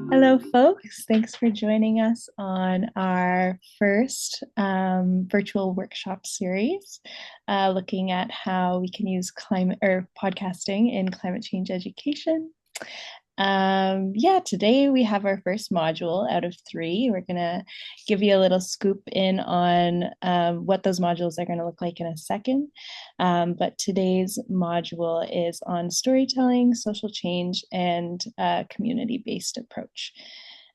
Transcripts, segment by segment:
Hello, folks. Thanks for joining us on our first virtual workshop series, looking at how we can use climate or podcasting in climate change education. Yeah, today we have our first module out of three. We're going to give you a little scoop in on what those modules are going to look like in a second. But today's module is on storytelling, social change, and community-based approach.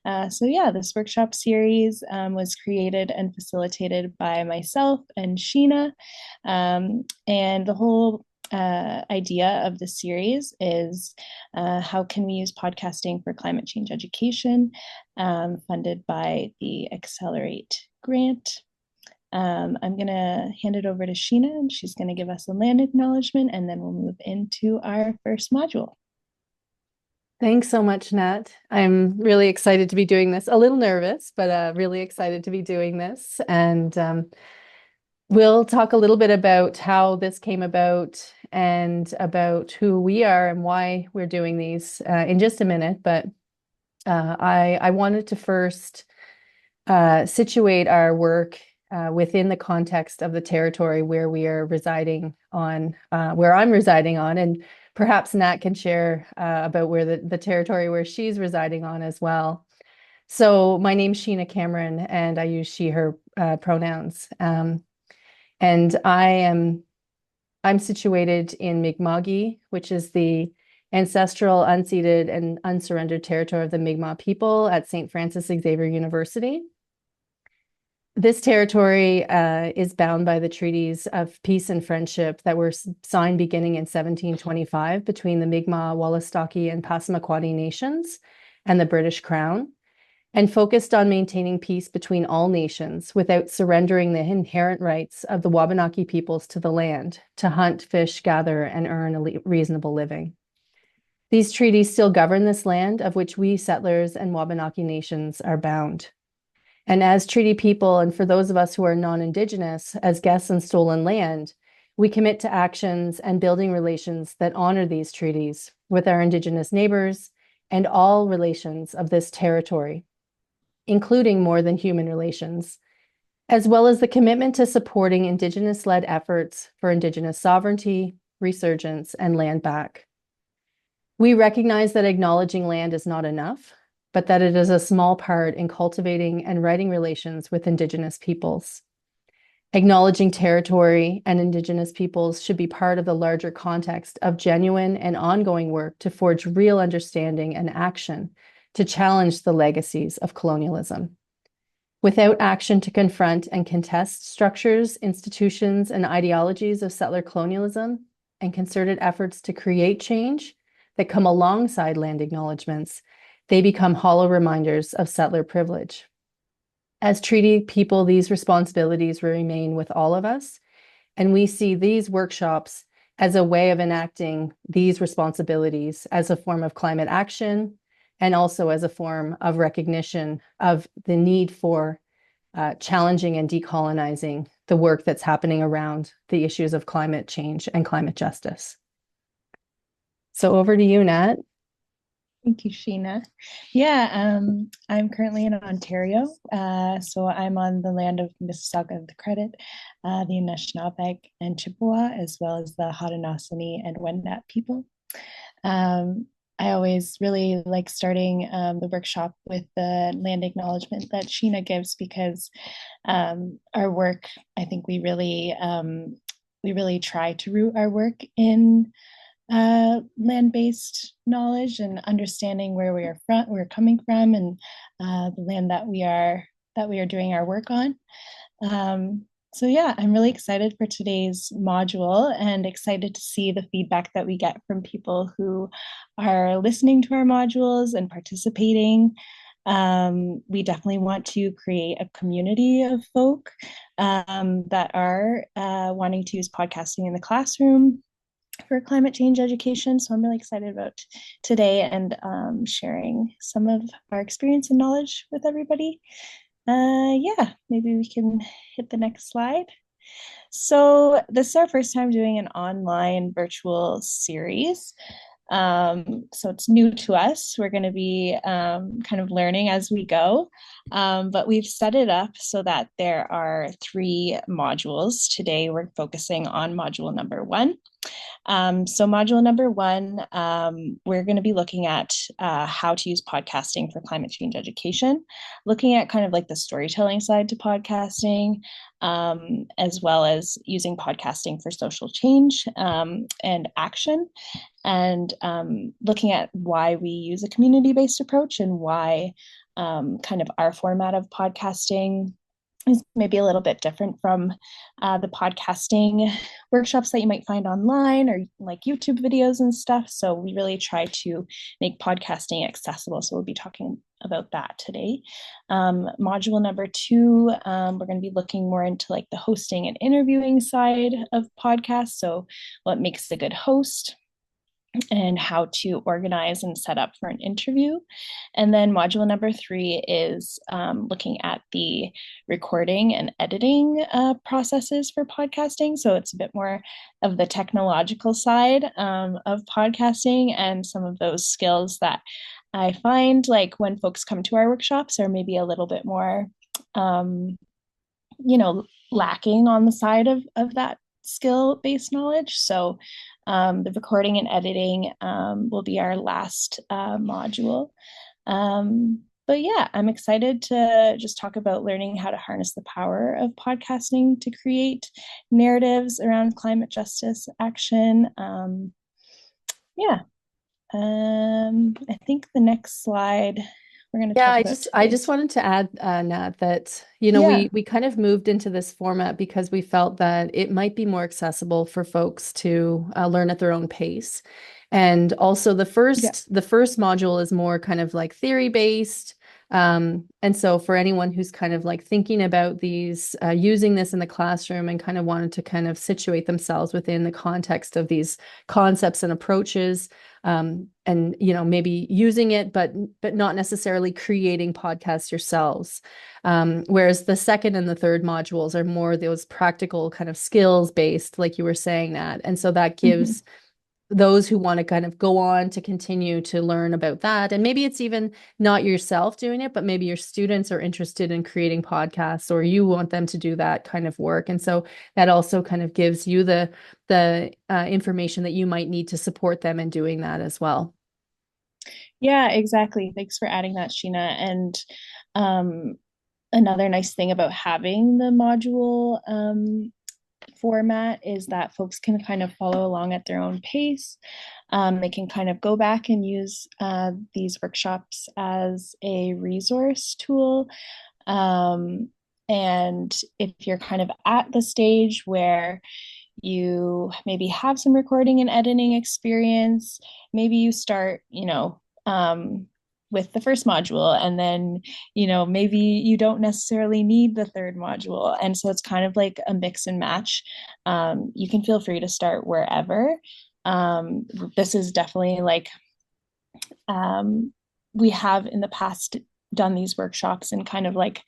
Yeah, this workshop series was created and facilitated by myself and Sheena. And the whole idea of the series is how can we use podcasting for climate change education, funded by the Accelerate grant. I'm going to hand it over to Sheena, and she's going to give us a land acknowledgement, and then we'll move into our first module. Thanks so much, Nat. I'm really excited to be doing this. A little nervous, but really excited to be doing this. And we'll talk a little bit about how this came about and about who we are and why we're doing these in just a minute. But I wanted to first situate our work within the context of the territory where we are residing on, where I'm residing on, and perhaps Nat can share about where the territory where she's residing on as well. So my name's Sheena Cameron, and I use she, her pronouns. And I'm situated in Mi'kma'ki, which is the ancestral, unceded, and unsurrendered territory of the Mi'kmaq people at St. Francis Xavier University. This territory is bound by the treaties of peace and friendship that were signed beginning in 1725 between the Mi'kmaq, Wolastoqey, and Passamaquoddy nations and the British Crown, and focused on maintaining peace between all nations without surrendering the inherent rights of the Wabanaki peoples to the land, to hunt, fish, gather, and earn a reasonable living. These treaties still govern this land, of which we settlers and Wabanaki nations are bound. And as treaty people, and for those of us who are non-Indigenous, as guests on stolen land, we commit to actions and building relations that honor these treaties with our Indigenous neighbors and all relations of this territory, including more than human relations, as well as the commitment to supporting Indigenous-led efforts for Indigenous sovereignty, resurgence, and land back. We recognize that acknowledging land is not enough, but that it is a small part in cultivating and writing relations with Indigenous peoples. Acknowledging territory and Indigenous peoples should be part of the larger context of genuine and ongoing work to forge real understanding and action to challenge the legacies of colonialism. Without action to confront and contest structures, institutions, and ideologies of settler colonialism and concerted efforts to create change that come alongside land acknowledgements, they become hollow reminders of settler privilege. As treaty people, these responsibilities remain with all of us, and we see these workshops as a way of enacting these responsibilities as a form of climate action and also as a form of recognition of the need for challenging and decolonizing the work that's happening around the issues of climate change and climate justice. So over to you, Nat. Thank you, Sheena. Yeah, I'm currently in Ontario. So I'm on the land of Mississauga of the Credit, the Anishinaabe and Chippewa, as well as the Haudenosaunee and Wendat people. I always really like starting the workshop with the land acknowledgement that Sheena gives because our work, I think we really try to root our work in land-based knowledge and understanding where we're coming from, and the land that we are doing our work on. So yeah, I'm really excited for today's module and excited to see the feedback that we get from people who are listening to our modules and participating. We definitely want to create a community of folk that are wanting to use podcasting in the classroom for climate change education. So I'm really excited about today and sharing some of our experience and knowledge with everybody. Yeah, maybe we can hit the next slide. So this is our first time doing an online virtual series. So it's new to us. We're going to be kind of learning as we go. But we've set it up so that there are three modules. Today, we're focusing on module number one. So, module number one, we're going to be looking at how to use podcasting for climate change education, looking at kind of like the storytelling side to podcasting, as well as using podcasting for social change and action, and looking at why we use a community based approach and why kind of our format of podcasting is maybe a little bit different from the podcasting workshops that you might find online or like YouTube videos and stuff. So we really try to make podcasting accessible. So we'll be talking about that today. Module number two, we're going to be looking more into like the hosting and interviewing side of podcasts. So what makes a good host, and how to organize and set up for an interview. And then module number three is looking at the recording and editing processes for podcasting. So it's a bit more of the technological side of podcasting, and some of those skills that I find like when folks come to our workshops are maybe a little bit more, um, lacking on the side of that skill based knowledge. So the recording and editing will be our last module. But yeah, I'm excited to just talk about learning how to harness the power of podcasting to create narratives around climate justice action. Yeah, I think the next slide we're going to Yeah, talk I about just I today. just wanted to add, Nat, that Yeah, we kind of moved into this format because we felt that it might be more accessible for folks to learn at their own pace. And also yeah. the first module is more kind of like theory based. And so for anyone who's kind of like thinking about these, using this in the classroom and kind of wanted to kind of situate themselves within the context of these concepts and approaches, and maybe using it, but not necessarily creating podcasts yourselves. Whereas the second and the third modules are more those practical kind of skills based, like you were saying that, and so that Mhm. gives those who want to kind of go on to continue to learn about that. And maybe it's even not yourself doing it, but maybe your students are interested in creating podcasts or you want them to do that kind of work. And so that also kind of gives you the information that you might need to support them in doing that as well. Yeah, exactly. Thanks for adding that, Sheena. And um, another nice thing about having the module format is that folks can kind of follow along at their own pace. They can kind of go back and use these workshops as a resource tool. Um, and if you're kind of at the stage where you maybe have some recording and editing experience, maybe you start, with the first module, and then, maybe you don't necessarily need the third module. And so it's kind of like a mix and match. You can feel free to start wherever. This is definitely like, um, we have in the past done these workshops in kind of like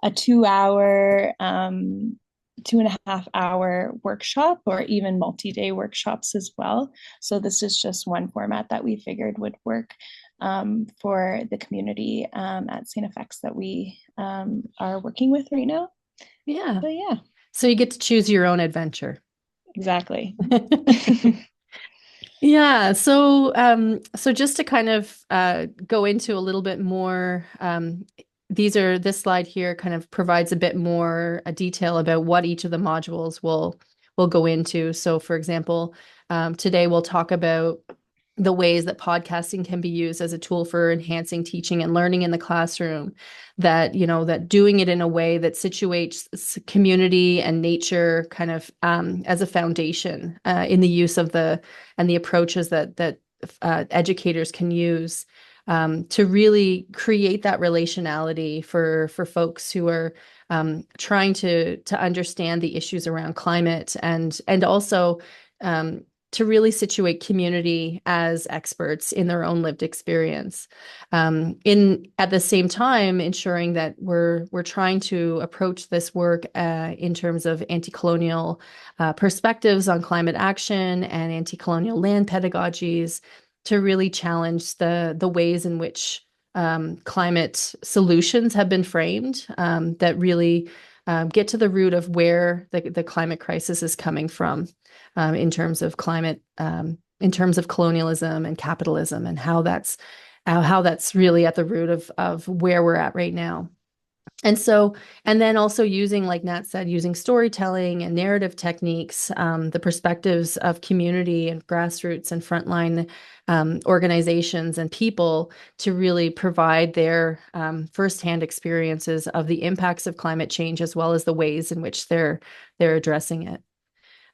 a 2 hour, 2.5 hour workshop, or even multi-day workshops as well. So this is just one format that we figured would work for the community at St. FX that we are working with right now. Yeah. But yeah, So you get to choose your own adventure. exactly. Yeah, so just to kind of go into a little bit more, this slide here kind of provides a bit more detail about what each of the modules will go into. So for example, today we'll talk about the ways that podcasting can be used as a tool for enhancing teaching and learning in the classroom, that doing it in a way that situates community and nature kind of as a foundation in the use of the approaches that educators can use to really create that relationality for folks who are trying to understand the issues around climate, and also to really situate community as experts in their own lived experience. In at the same time, ensuring that we're trying to approach this work in terms of anti-colonial perspectives on climate action and anti-colonial land pedagogies, to really challenge the ways in which climate solutions have been framed that really get to the root of where the climate crisis is coming from in terms of climate, in terms of colonialism and capitalism, and how that's really at the root of where we're at right now. And so, and then also using, like Nat said, using storytelling and narrative techniques, the perspectives of community and grassroots and frontline organizations and people to really provide their firsthand experiences of the impacts of climate change, as well as the ways in which they're addressing it.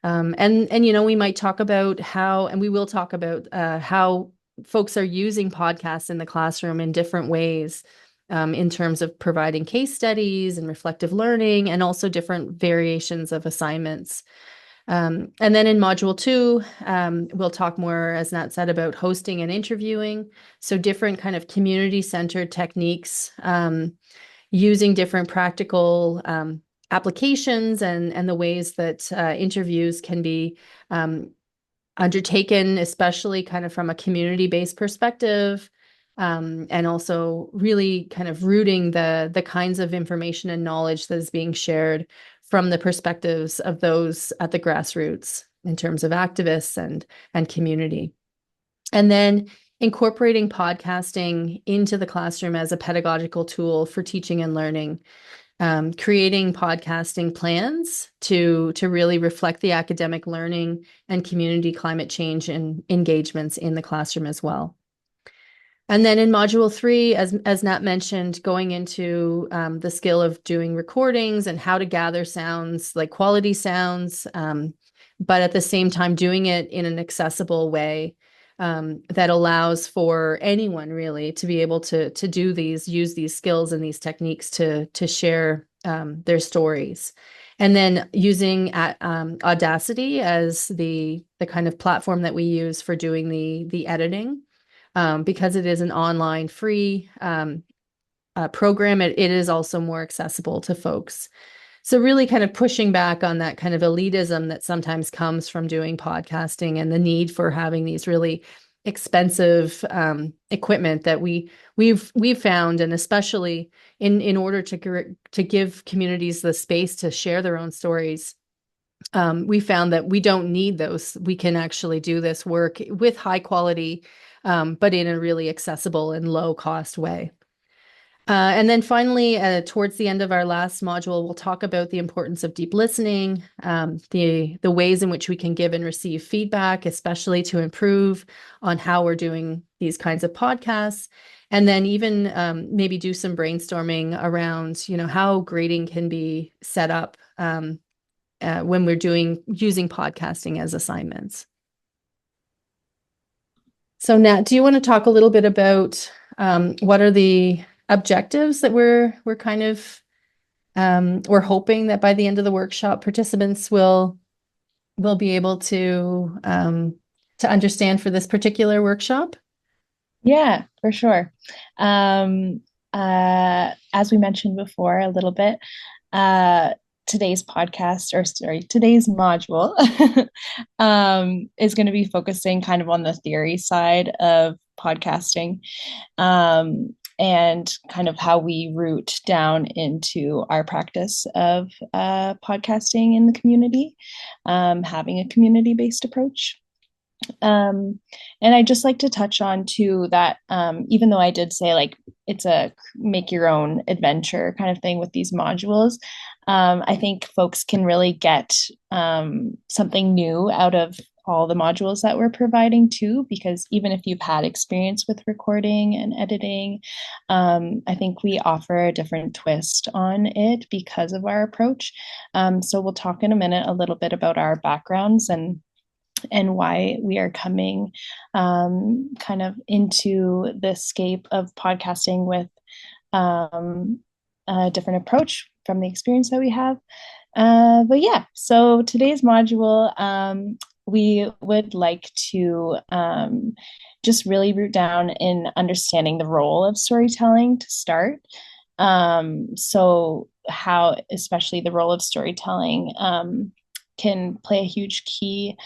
And you know, we might talk about how, and we will talk about how folks are using podcasts in the classroom in different ways, in terms of providing case studies and reflective learning, and also different variations of assignments. And then in module 2, we'll talk more, as Nat said, about hosting and interviewing. So different kind of community-centered techniques, using different practical applications and the ways that interviews can be undertaken, especially kind of from a community-based perspective, and also really kind of rooting the kinds of information and knowledge that is being shared from the perspectives of those at the grassroots in terms of activists and community. And then incorporating podcasting into the classroom as a pedagogical tool for teaching and learning, creating podcasting plans to really reflect the academic learning and community climate change and engagements in the classroom as well. And then in module 3, as Nat mentioned, going into the skill of doing recordings and how to gather sounds, like quality sounds, but at the same time doing it in an accessible way that allows for anyone really to be able to use these skills and these techniques to share their stories. And then using Audacity as the kind of platform that we use for doing the editing. Because it is an online free program, it is also more accessible to folks. So really kind of pushing back on that kind of elitism that sometimes comes from doing podcasting and the need for having these really expensive equipment that we've found, and especially in order to give communities the space to share their own stories. We found that we don't need those. We can actually do this work with high quality, but in a really accessible and low cost way. And then finally, towards the end of our last module, we'll talk about the importance of deep listening, the ways in which we can give and receive feedback, especially to improve on how we're doing these kinds of podcasts. And then even maybe do some brainstorming around, you know, how grading can be set up when we're using podcasting as assignments. So Nat, do you want to talk a little bit about what are the objectives that we're kind of we're hoping that by the end of the workshop participants will be able to understand for this particular workshop? Yeah, for sure. As we mentioned before a little bit, today's podcast, or sorry, today's module is going to be focusing kind of on the theory side of podcasting, and kind of how we root down into our practice of podcasting in the community, having a community-based approach. And I just like to touch on too that even though I did say like it's a make your own adventure kind of thing with these modules, I think folks can really get something new out of all the modules that we're providing too, because even if you've had experience with recording and editing, I think we offer a different twist on it because of our approach. So we'll talk in a minute a little bit about our backgrounds and why we are coming kind of into the scape of podcasting with a different approach from the experience that we have. But yeah, so today's module, we would like to just really root down in understanding the role of storytelling to start. So how, especially the role of storytelling, can play a huge key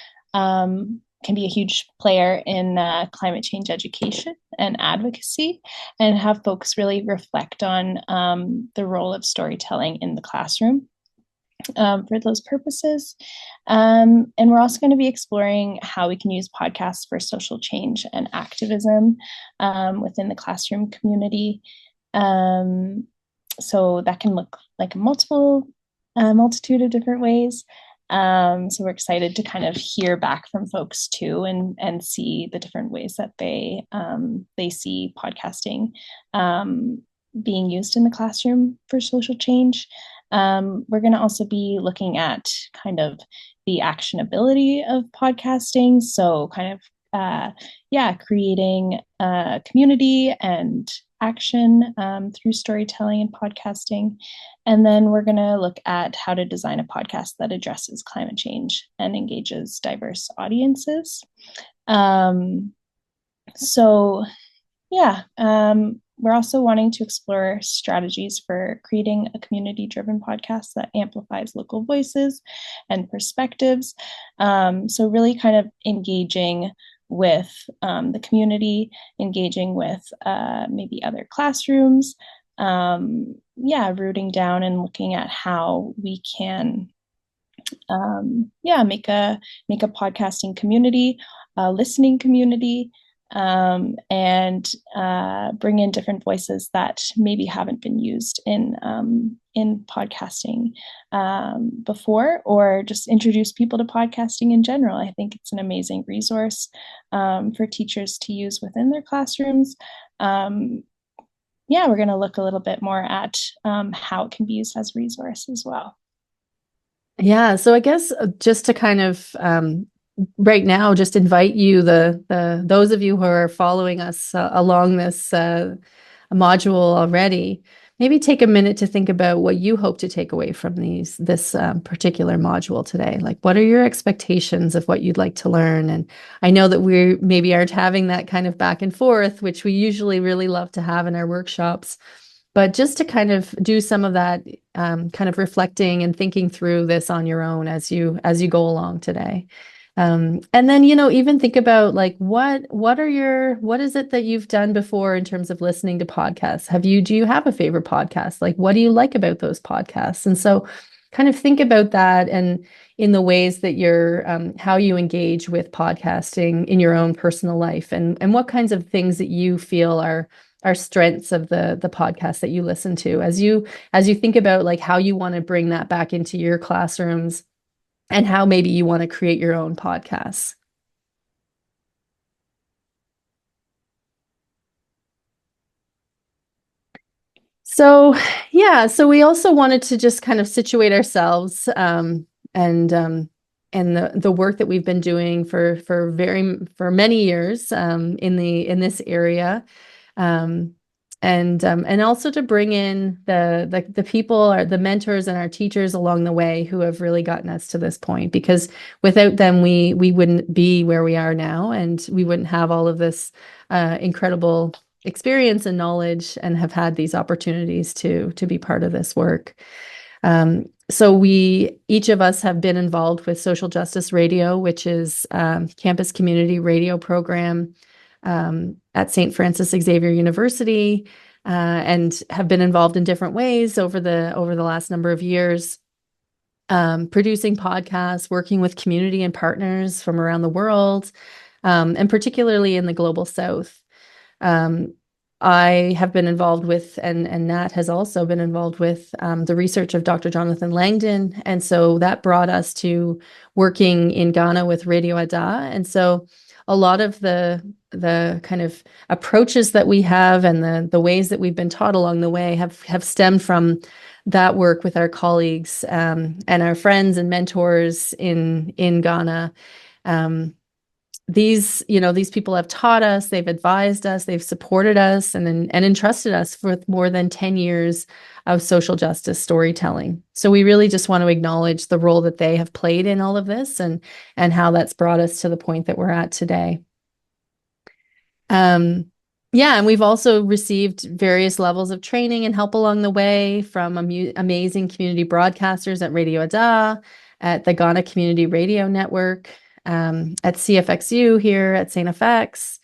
can be a huge player in climate change education and advocacy, and have folks really reflect on the role of storytelling in the classroom for those purposes. And we're also going to be exploring how we can use podcasts for social change and activism within the classroom community. Um, so that can look like a multitude of different ways. So we're excited to kind of hear back from folks too, and see the different ways that they see podcasting being used in the classroom for social change. We're going to also be looking at kind of the actionability of podcasting. So kind of creating a community and action through storytelling and podcasting. And then we're going to look at how to design a podcast that addresses climate change and engages diverse audiences. Um, so, yeah, we're also wanting to explore strategies for creating a community-driven podcast that amplifies local voices and perspectives. So really kind of engaging with the community, engaging with maybe other classrooms, rooting down and looking at how we can make a podcasting community, a listening community, and bring in different voices that maybe haven't been used in podcasting before, or just introduce people to podcasting in general. I think it's an amazing resource for teachers to use within their classrooms. We're going to look a little bit more at how it can be used as a resource as well. Yeah, so I guess just to kind of right now, just invite you, the those of you who are following us along this module already, maybe take a minute to think about what you hope to take away from this particular module today. Like, what are your expectations of what you'd like to learn? And I know that we maybe aren't having that kind of back and forth, which we usually really love to have in our workshops. But just to kind of do some of that kind of reflecting and thinking through this on your own as you go along today. And then, even think about like what is it that you've done before in terms of listening to podcasts? Do you have a favorite podcast? Like, what do you like about those podcasts? And so kind of think about that, and in the ways that you're how you engage with podcasting in your own personal life, and what kinds of things that you feel are strengths of the podcast that you listen to, as you think about like how you want to bring that back into your classrooms, and how maybe you want to create your own podcasts. So so we also wanted to just kind of situate ourselves, and the work that we've been doing for many years in this area. And also to bring in the people, or the mentors and our teachers along the way, who have really gotten us to this point, because without them we wouldn't be where we are now, and we wouldn't have all of this incredible experience and knowledge, and have had these opportunities to be part of this work. So each of us have been involved with Social Justice Radio, which is campus community radio program at St. Francis Xavier University, and have been involved in different ways over the last number of years, producing podcasts, working with community and partners from around the world, and particularly in the Global South. I have been involved with, and Nat has also been involved with, the research of Dr. Jonathan Langdon. And so that brought us to working in Ghana with Radio Ada. And so a lot of the kind of approaches that we have, and the ways that we've been taught along the way, have stemmed from that work with our colleagues and our friends and mentors in Ghana. These people have taught us, they've advised us, they've supported us, and entrusted us with more than 10 years of social justice storytelling. So we really just want to acknowledge the role that they have played in all of this, and how that's brought us to the point that we're at today. And we've also received various levels of training and help along the way from amazing community broadcasters at Radio Ada, at the Ghana Community Radio Network, at CFXU here at St. FX,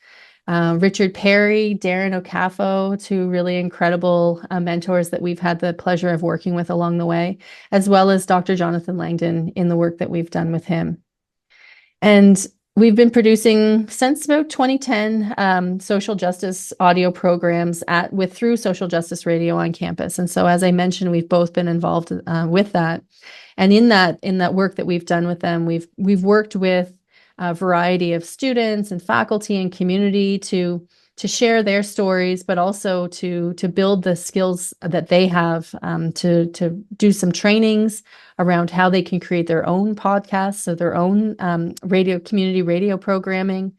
Richard Perry, Darren Ocafo, two really incredible mentors that we've had the pleasure of working with along the way, as well as Dr. Jonathan Langdon in the work that we've done with him. And we've been producing since about 2010 social justice audio programs through Social Justice Radio on campus. And so, as I mentioned, we've both been involved with that. And in that work that we've done with them, we've worked with a variety of students and faculty and community to share their stories, but also to build the skills that they have, to do some trainings around how they can create their own podcasts, so their own community radio programming,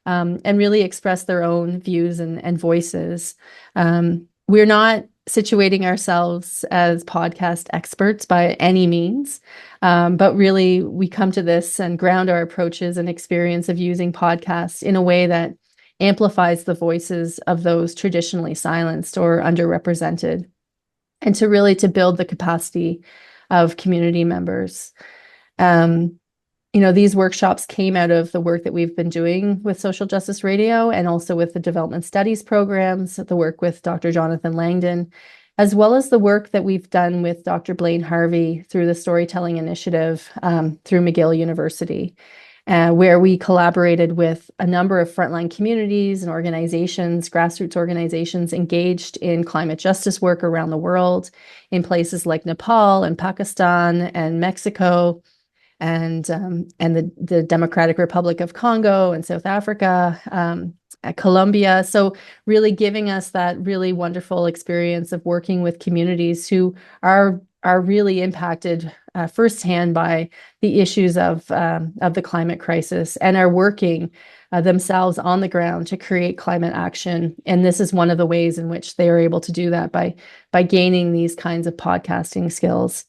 and really express their own views and voices. We're not situating ourselves as podcast experts by any means, but really we come to this and ground our approaches and experience of using podcasts in a way that amplifies the voices of those traditionally silenced or underrepresented, and to build the capacity of community members. These workshops came out of the work that we've been doing with Social Justice Radio, and also with the development studies programs, the work with Dr. Jonathan Langdon, as well as the work that we've done with Dr. Blaine Harvey through the Storytelling Initiative through McGill University, where we collaborated with a number of frontline communities and organizations, grassroots organizations engaged in climate justice work around the world, in places like Nepal and Pakistan and Mexico, and the Democratic Republic of Congo and South Africa, Colombia. So really giving us that really wonderful experience of working with communities who are really impacted firsthand by the issues of the climate crisis, and are working themselves on the ground to create climate action. And this is one of the ways in which they are able to do that, by gaining these kinds of podcasting skills.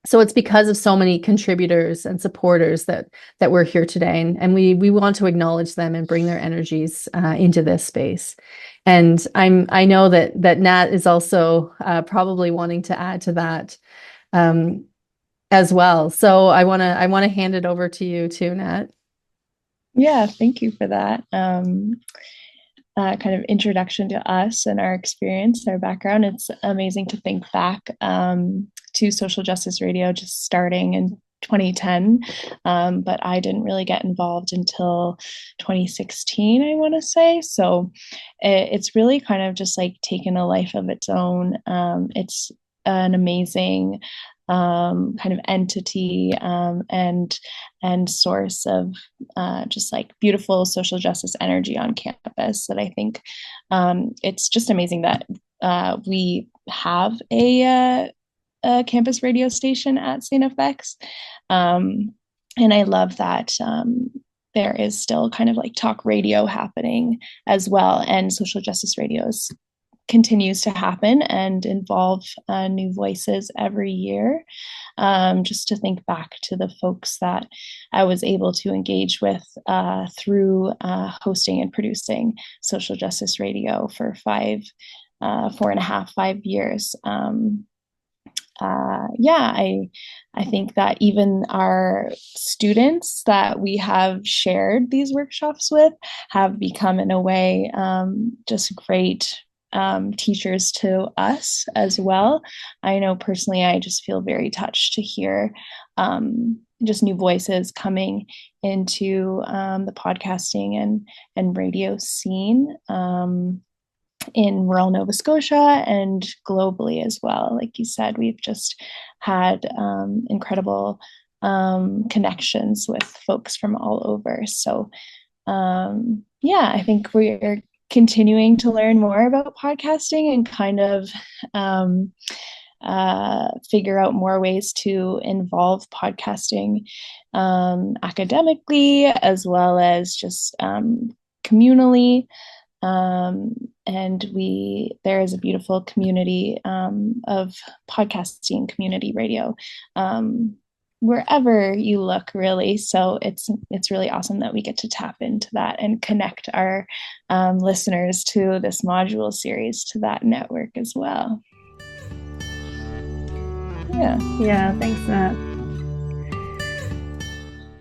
So it's because of so many contributors and supporters that we're here today, and we want to acknowledge them and bring their energies into this space. And I know that Nat is also probably wanting to add to that as well. So I want to hand it over to you too, Nat. Yeah, thank you for that. Kind of introduction to us and our experience, our background. It's amazing to think back to Social Justice Radio just starting in 2010, but I didn't really get involved until 2016, I want to say. So it's really kind of just like taken a life of its own. It's an amazing kind of entity, and source of just like beautiful social justice energy on campus that I think it's just amazing that we have a campus radio station at St. FX. And I love that there is still kind of like talk radio happening as well, and social justice radios continues to happen and involve new voices every year. Just to think back to the folks that I was able to engage with through hosting and producing Social Justice Radio for 4.5, 5 years. I think that even our students that we have shared these workshops with have become, in a way, just great teachers to us as well. I know personally, I just feel very touched to hear just new voices coming into the podcasting and radio scene in rural Nova Scotia and globally as well. Like you said, we've just had incredible connections with folks from all over. So I think we're continuing to learn more about podcasting and kind of figure out more ways to involve podcasting academically as well as just communally. And there is a beautiful community of podcasting, community radio, wherever you look, really. So it's really awesome that we get to tap into that and connect our listeners to this module series, to that network as well. Yeah, thanks, Nat.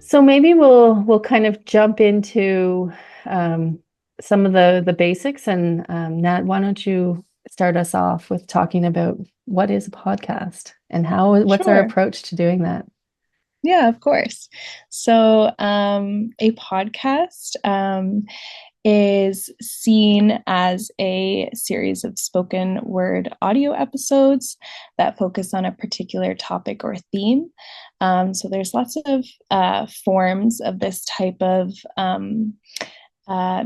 So maybe we'll kind of jump into um, some of the basics. And Nat, why don't you start us off with talking about what is a podcast and what's our Sure. approach to doing that? Yeah, of course. So, a podcast is seen as a series of spoken word audio episodes that focus on a particular topic or theme. So, there's lots of forms of this type of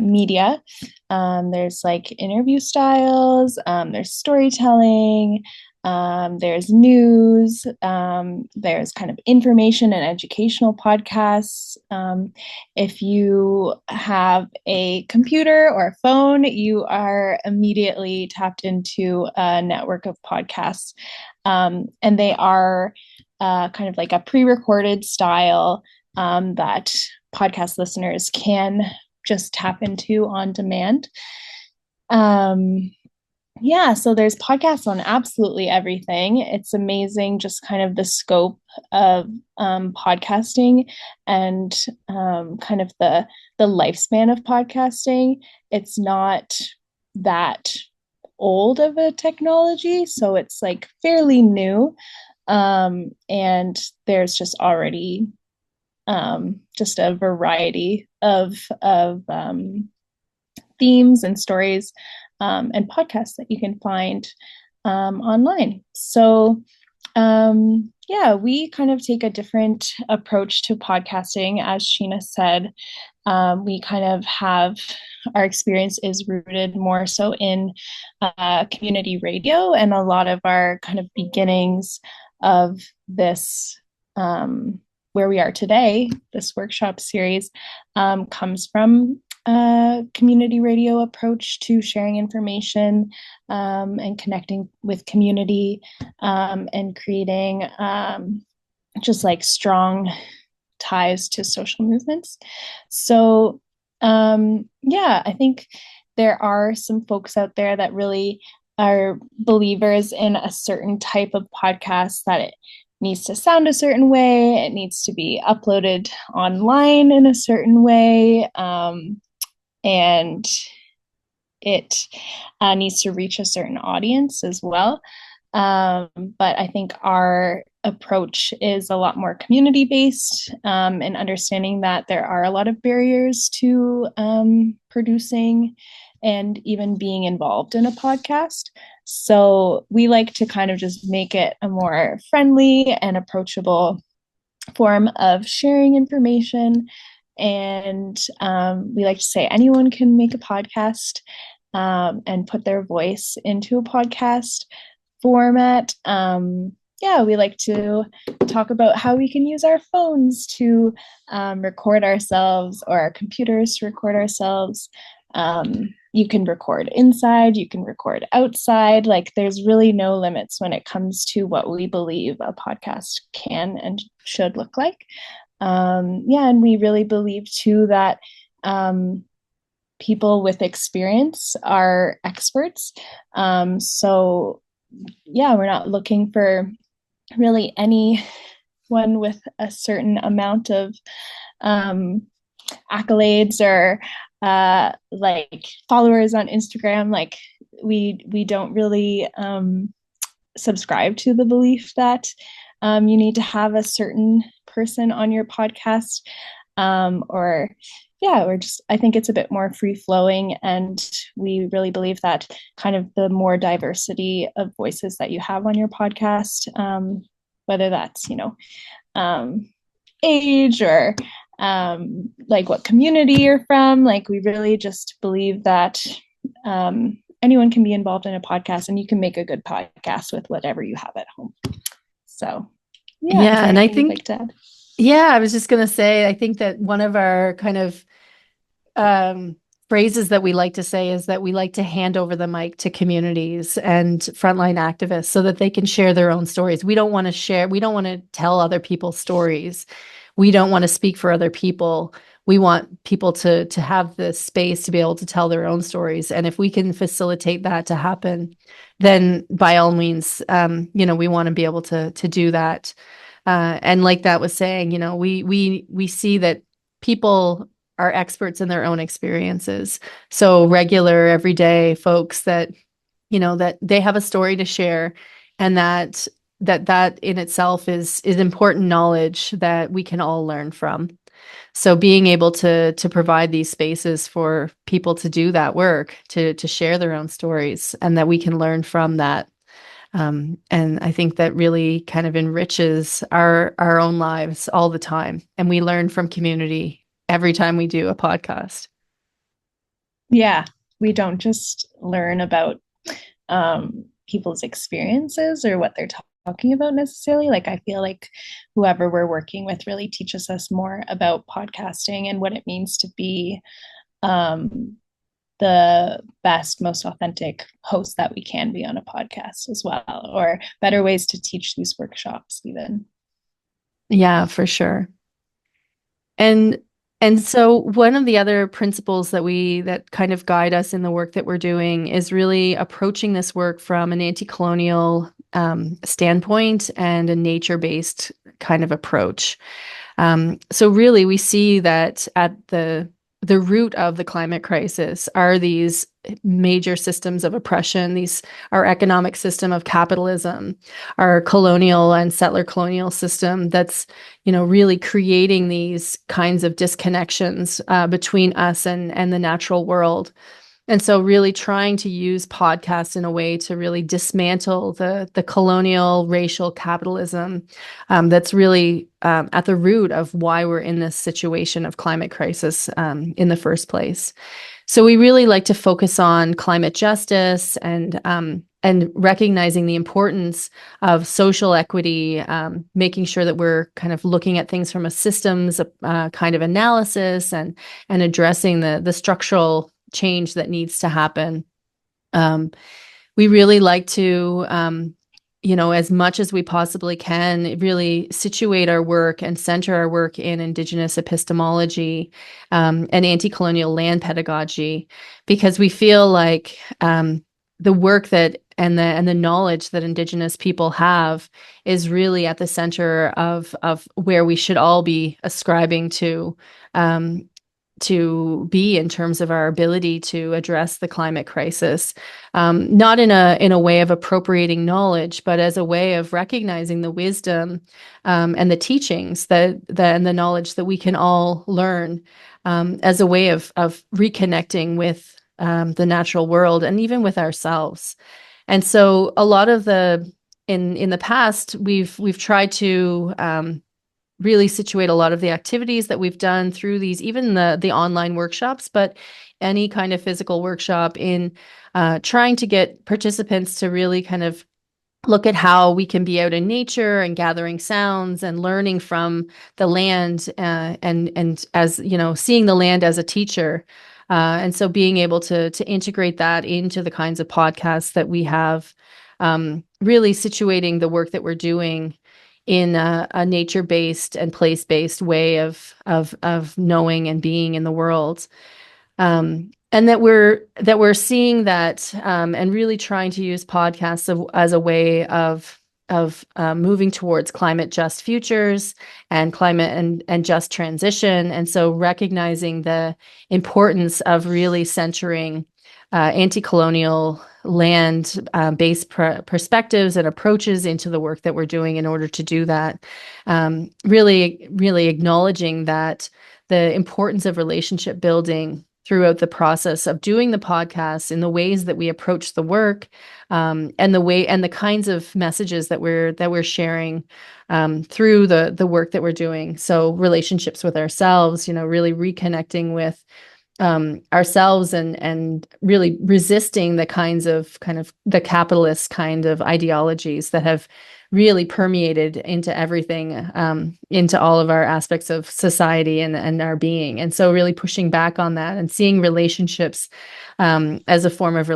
media. There's like interview styles, there's storytelling, there's news, there's kind of information and educational podcasts. If you have a computer or a phone, you are immediately tapped into a network of podcasts. And they are kind of like a pre recorded style that podcast listeners can just tap into on demand. Um, yeah, so there's podcasts on absolutely everything. It's amazing just kind of the scope of podcasting and kind of the lifespan of podcasting. It's not that old of a technology, so it's like fairly new. And there's just already just a variety of themes and stories and podcasts that you can find online. So yeah, we kind of take a different approach to podcasting, as Sheena said. We kind of have our experience is rooted more so in community radio, and a lot of our kind of beginnings of this where we are today, this workshop series, comes from a community radio approach to sharing information and connecting with community and creating just like strong ties to social movements. So, yeah, I think there are some folks out there that really are believers in a certain type of podcast, that it needs to sound a certain way, it needs to be uploaded online in a certain way, and it needs to reach a certain audience as well. But I think our approach is a lot more community based, and understanding that there are a lot of barriers to producing and even being involved in a podcast. So we like to kind of just make it a more friendly and approachable form of sharing information. And we like to say anyone can make a podcast and put their voice into a podcast format. Yeah, we like to talk about how we can use our phones to record ourselves, or our computers to record ourselves. You can record inside, you can record outside. Like, there's really no limits when it comes to what we believe a podcast can and should look like. Yeah, and we really believe too that people with experience are experts. So yeah, we're not looking for really anyone with a certain amount of accolades or like followers on Instagram. Like, we don't really subscribe to the belief that you need to have a certain person on your podcast, or yeah, we're just, I think it's a bit more free flowing, and we really believe that kind of the more diversity of voices that you have on your podcast, whether that's, um, age or like what community you're from, like we really just believe that anyone can be involved in a podcast, and you can make a good podcast with whatever you have at home. So yeah, is Yeah, there and I anything you'd think, like to add? yeah, I was just going to say, I think that one of our kind of um, phrases that we like to say is that we like to hand over the mic to communities and frontline activists so that they can share their own stories. We don't want to tell other people's stories. We don't want to speak for other people. We want people to have the space to be able to tell their own stories. And if we can facilitate that to happen, then by all means, we want to be able to do that. And like that was saying, we see that people are experts in their own experiences. So regular, everyday folks that they have a story to share, and that in itself is important knowledge that we can all learn from. So being able to provide these spaces for people to do that work, to share their own stories, and that we can learn from that. And I think that really kind of enriches our own lives all the time. And we learn from community every time we do a podcast. Yeah, we don't just learn about people's experiences or what they're talking about necessarily. Like, I feel like whoever we're working with really teaches us more about podcasting and what it means to be um, the best, most authentic host that we can be on a podcast as well, or better ways to teach these workshops, even. Yeah, for sure. And and so one of the other principles that kind of guide us in the work that we're doing is really approaching this work from an anti-colonial standpoint and a nature-based kind of approach. So really, we see that at the root of the climate crisis are these major systems of oppression, our economic system of capitalism, our colonial and settler colonial system that's, really creating these kinds of disconnections between us and the natural world. And so really trying to use podcasts in a way to really dismantle the colonial racial capitalism that's really at the root of why we're in this situation of climate crisis in the first place. So we really like to focus on climate justice and recognizing the importance of social equity, making sure that we're kind of looking at things from a systems kind of analysis and addressing the structural change that needs to happen. We really like to, as much as we possibly can, really situate our work and center our work in Indigenous epistemology and anti-colonial land pedagogy, because we feel like the work that and the knowledge that Indigenous people have is really at the center of where we should all be ascribing to be in terms of our ability to address the climate crisis, not in a way of appropriating knowledge, but as a way of recognizing the wisdom and the teachings and the knowledge that we can all learn as a way of reconnecting with the natural world and even with ourselves. And so, a lot of in the past, we've tried to really situate a lot of the activities that we've done through these, even the online workshops, but any kind of physical workshop in trying to get participants to really kind of look at how we can be out in nature and gathering sounds and learning from the land and as seeing the land as a teacher. And so being able to integrate that into the kinds of podcasts that we have, really situating the work that we're doing in a nature-based and place-based way of knowing and being in the world, and that we're seeing that and really trying to use podcasts as a way of moving towards climate just futures and climate and just transition, and so recognizing the importance of really centering anti-colonial land based perspectives and approaches into the work that we're doing in order to do that. Really acknowledging that the importance of relationship building throughout the process of doing the podcasts in the ways that we approach the work, and the kinds of messages that we're sharing through the work that we're doing. So relationships with ourselves, really reconnecting with ourselves and really resisting the kind of the capitalist kind of ideologies that have really permeated into everything, into all of our aspects of society and our being. And so really pushing back on that and seeing relationships as a form of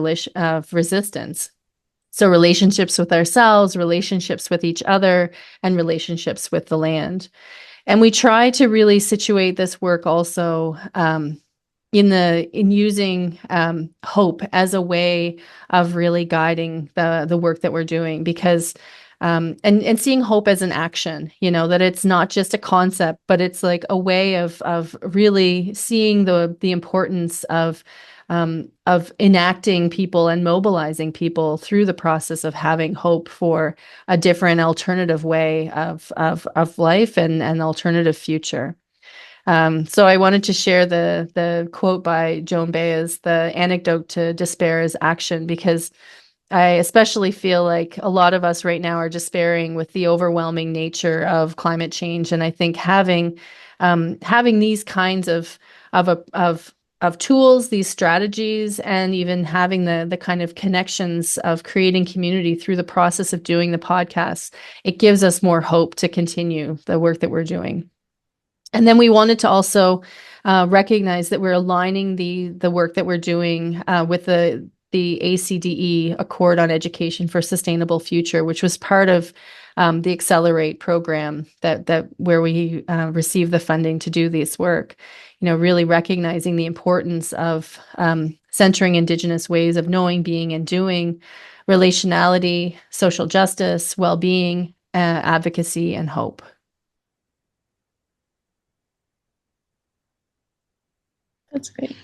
resistance. So relationships with ourselves, relationships with each other, and relationships with the land. And we try to really situate this work also in using hope as a way of really guiding the work that we're doing, because And seeing hope as an action, that it's not just a concept, but it's like a way of really seeing the importance of enacting people and mobilizing people through the process of having hope for a different alternative way of life and an alternative future. So I wanted to share the quote by Joan Baez, the antidote to despair is action, because I especially feel like a lot of us right now are despairing with the overwhelming nature of climate change, and I think having these kinds of tools, these strategies, and even having the kind of connections of creating community through the process of doing the podcast, it gives us more hope to continue the work that we're doing. And then we wanted to also recognize that we're aligning the work that we're doing with the ACDE Accord on Education for a Sustainable Future, which was part of the Accelerate program that where we received the funding to do this work. Really recognizing the importance of centering Indigenous ways of knowing, being, and doing, relationality, social justice, well-being, advocacy, and hope. That's great.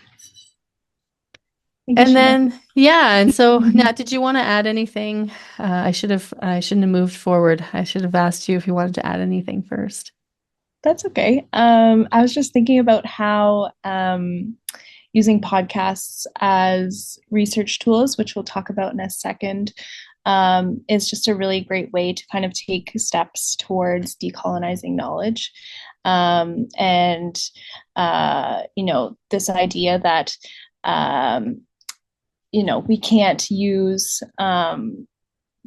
Thank you, And Sheena. then, yeah. And so, Nat, did you want to add anything? I shouldn't have moved forward. I should have asked you if you wanted to add anything first. That's okay. I was just thinking about how using podcasts as research tools, which we'll talk about in a second, is just a really great way to kind of take steps towards decolonizing knowledge. And, this idea that, we can't use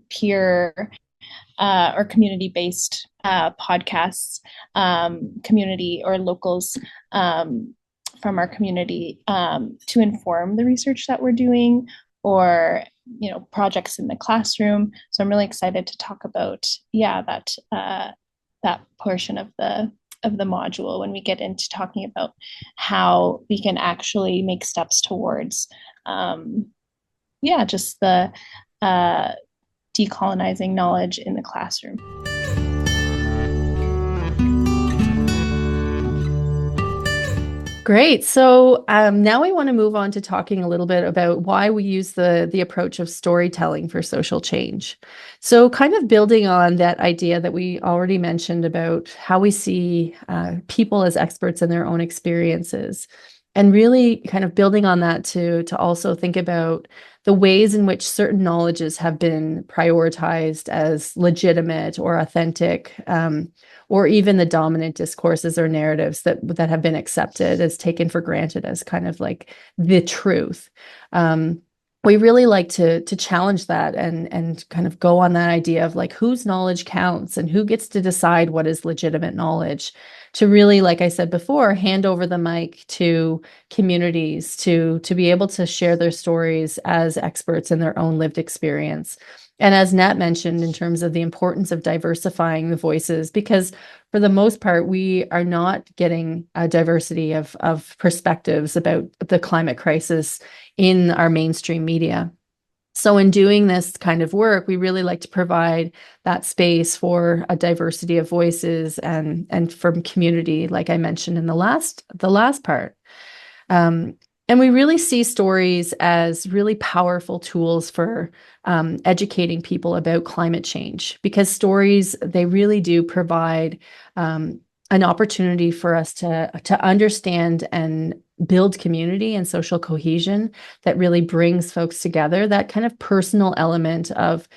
peer or community-based podcasts, community or locals from our community to inform the research that we're doing, or projects in the classroom. So I'm really excited to talk about that portion of the module when we get into talking about how we can actually make steps towards just the decolonizing knowledge in the classroom. Great. So now we want to move on to talking a little bit about why we use the approach of storytelling for social change. So kind of building on that idea that we already mentioned about how we see people as experts in their own experiences, and really kind of building on that to also think about the ways in which certain knowledges have been prioritized as legitimate or authentic, or even the dominant discourses or narratives that have been accepted as taken for granted as kind of like the truth. We really like to challenge that and kind of go on that idea of like whose knowledge counts and who gets to decide what is legitimate knowledge, to really, like I said before, hand over the mic to communities to be able to share their stories as experts in their own lived experience. And as Nat mentioned, in terms of the importance of diversifying the voices, because for the most part, we are not getting a diversity of perspectives about the climate crisis in our mainstream media. So in doing this kind of work, we really like to provide that space for a diversity of voices and from community, like I mentioned in the last part. And we really see stories as really powerful tools for educating people about climate change, because stories, they really do provide an opportunity for us to understand and build community and social cohesion that really brings folks together. That kind of personal element of,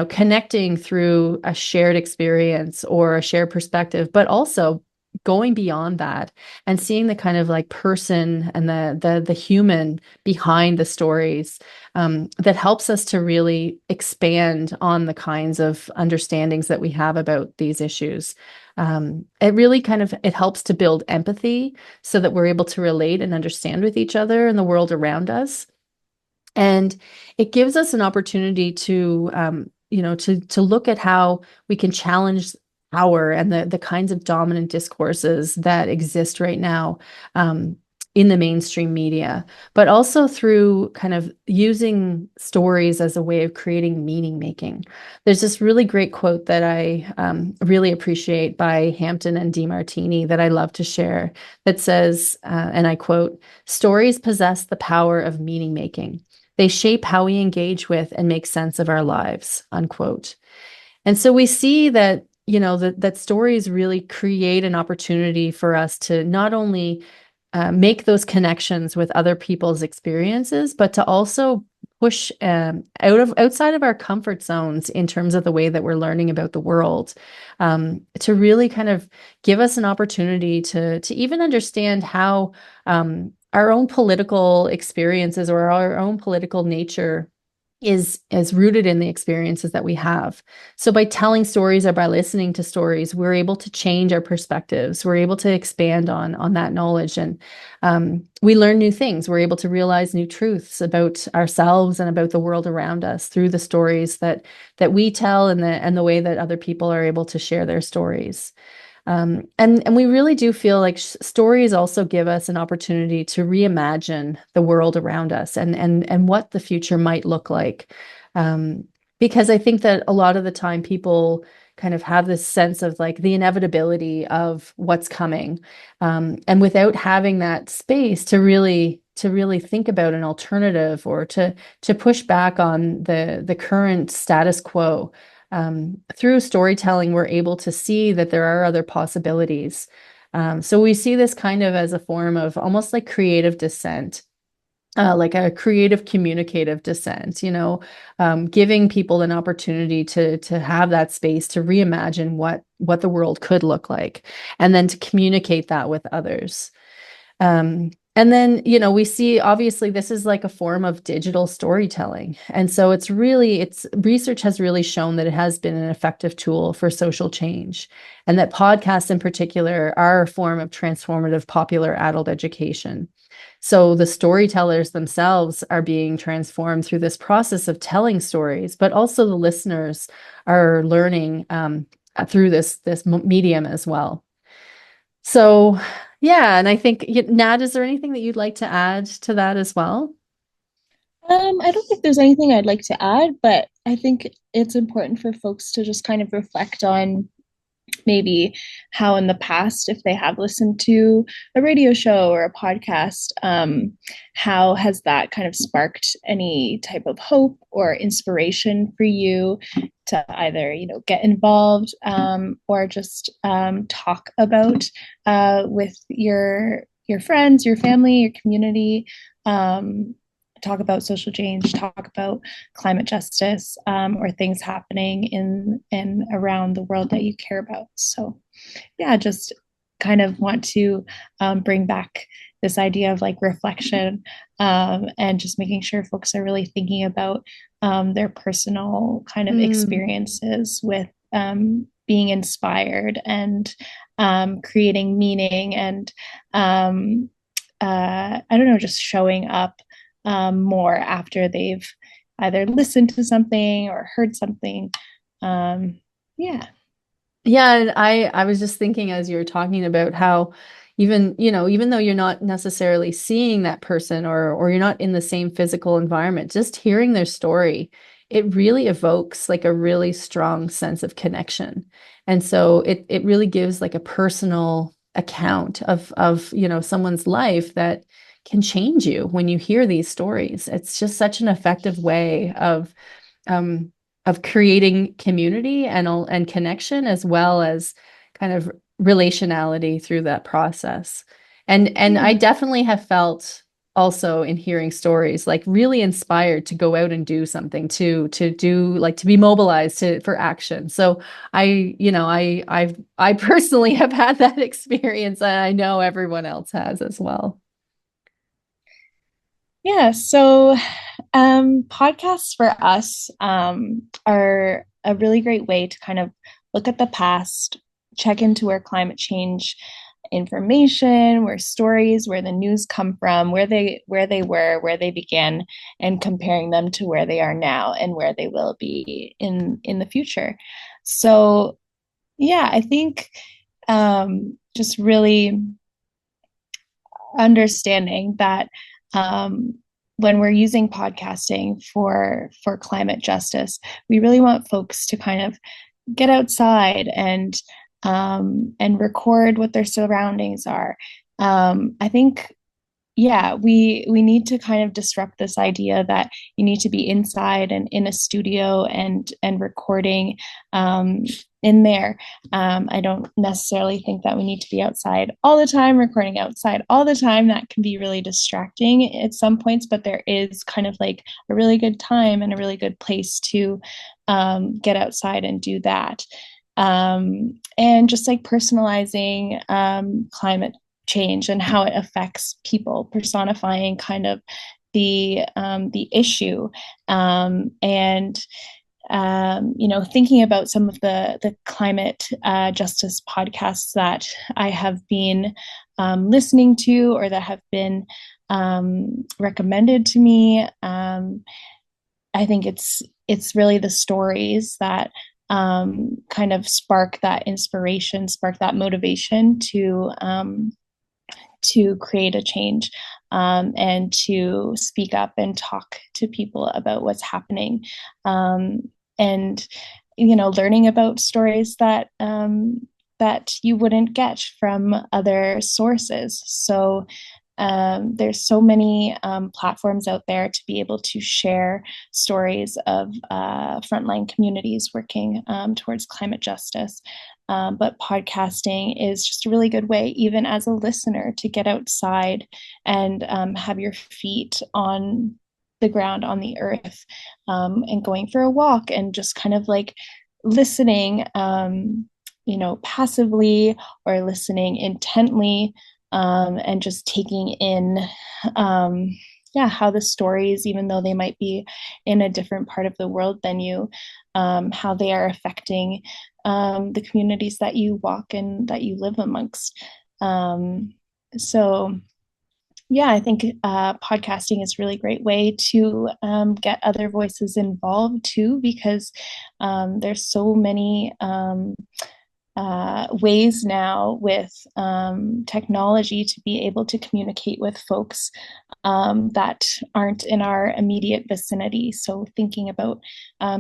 connecting through a shared experience or a shared perspective, but also going beyond that and seeing the kind of like person and the human behind the stories, that helps us to really expand on the kinds of understandings that we have about these issues. It really it helps to build empathy so that we're able to relate and understand with each other and the world around us. And it gives us an opportunity to look at how we can challenge power and the kinds of dominant discourses that exist right now, in the mainstream media, but also through kind of using stories as a way of creating meaning making. There's this really great quote that I really appreciate by Hampton and DeMartini that I love to share that says, and I quote, "Stories possess the power of meaning making. They shape how we engage with and make sense of our lives," unquote. And so we see that, that stories really create an opportunity for us to not only make those connections with other people's experiences, but to also push outside of our comfort zones in terms of the way that we're learning about the world, to really kind of give us an opportunity to even understand how our own political experiences or our own political nature is rooted in the experiences that we have. So by telling stories or by listening to stories, we're able to change our perspectives. We're able to expand on that knowledge, and we learn new things. We're able to realize new truths about ourselves and about the world around us through the stories that we tell, and the way that other people are able to share their stories. And we really do feel like stories also give us an opportunity to reimagine the world around us, and what the future might look like. Because I think that a lot of the time people kind of have this sense of like the inevitability of what's coming, and without having that space to really think about an alternative, or to push back on the current status quo. Through storytelling, we're able to see that there are other possibilities. So we see this kind of as a form of almost like creative dissent, like a creative communicative dissent, giving people an opportunity to have that space to reimagine what the world could look like, and then to communicate that with others. And then, we see obviously this is like a form of digital storytelling. And so it's research has really shown that it has been an effective tool for social change, and that podcasts in particular are a form of transformative popular adult education. So the storytellers themselves are being transformed through this process of telling stories, but also the listeners are learning through this medium as well. So, yeah, and I think, Nat, is there anything that you'd like to add to that as well? I don't think there's anything I'd like to add, but I think it's important for folks to just kind of reflect on maybe how in the past, if they have listened to a radio show or a podcast, how has that kind of sparked any type of hope or inspiration for you to either get involved, or just talk about with your friends, your family, your community. Talk about social change, talk about climate justice, or things happening in around the world that you care about. So yeah, just kind of want to bring back this idea of like reflection, and just making sure folks are really thinking about their personal kind of Mm, experiences with being inspired, and creating meaning, and I don't know, just showing up more after they've either listened to something or heard something. Yeah. yeah, and I was just thinking as you were talking about how even though you're not necessarily seeing that person, or you're not in the same physical environment, just hearing their story, it really evokes like a really strong sense of connection. And so it really gives like a personal account of someone's life that can change you when you hear these stories. It's just such an effective way um, of creating community and connection, as well as kind of relationality through that process. And I Yeah. definitely have felt also in hearing stories like really inspired to go out and do something, to do like to be mobilized for action. So I personally have had that experience, and I know everyone else has as well. Yeah, so podcasts for us are a really great way to kind of look at the past, check into where climate change information, where stories, where the news come from, where they were, where they began, and comparing them to where they are now and where they will be in the future. So yeah, I think just really understanding that um, when we're using podcasting for climate justice, we really want folks to kind of get outside and record what their surroundings are. I think, yeah, we need to kind of disrupt this idea that you need to be inside and in a studio and recording um, in there. I don't necessarily think that we need to be outside all the time, recording outside all the time. That can be really distracting at some points, but there is kind of like a really good time and a really good place to get outside and do that. And just like personalizing climate change and how it affects people, personifying kind of the issue, and thinking about some of the climate justice podcasts that I have been listening to or that have been recommended to me. I think it's really the stories that kind of spark that inspiration, spark that motivation to create a change, and to speak up and talk to people about what's happening, and learning about stories that you wouldn't get from other sources. So there's so many platforms out there to be able to share stories of frontline communities working towards climate justice. But podcasting is just a really good way, even as a listener, to get outside and have your feet on the ground, on the earth, and going for a walk and just kind of like listening, passively or listening intently, and just taking in, how the stories, even though they might be in a different part of the world than you, how they are affecting the communities that you walk and that you live amongst. So, yeah, I think podcasting is a really great way to get other voices involved too, because there's so many ways now with technology to be able to communicate with folks that aren't in our immediate vicinity. So, thinking about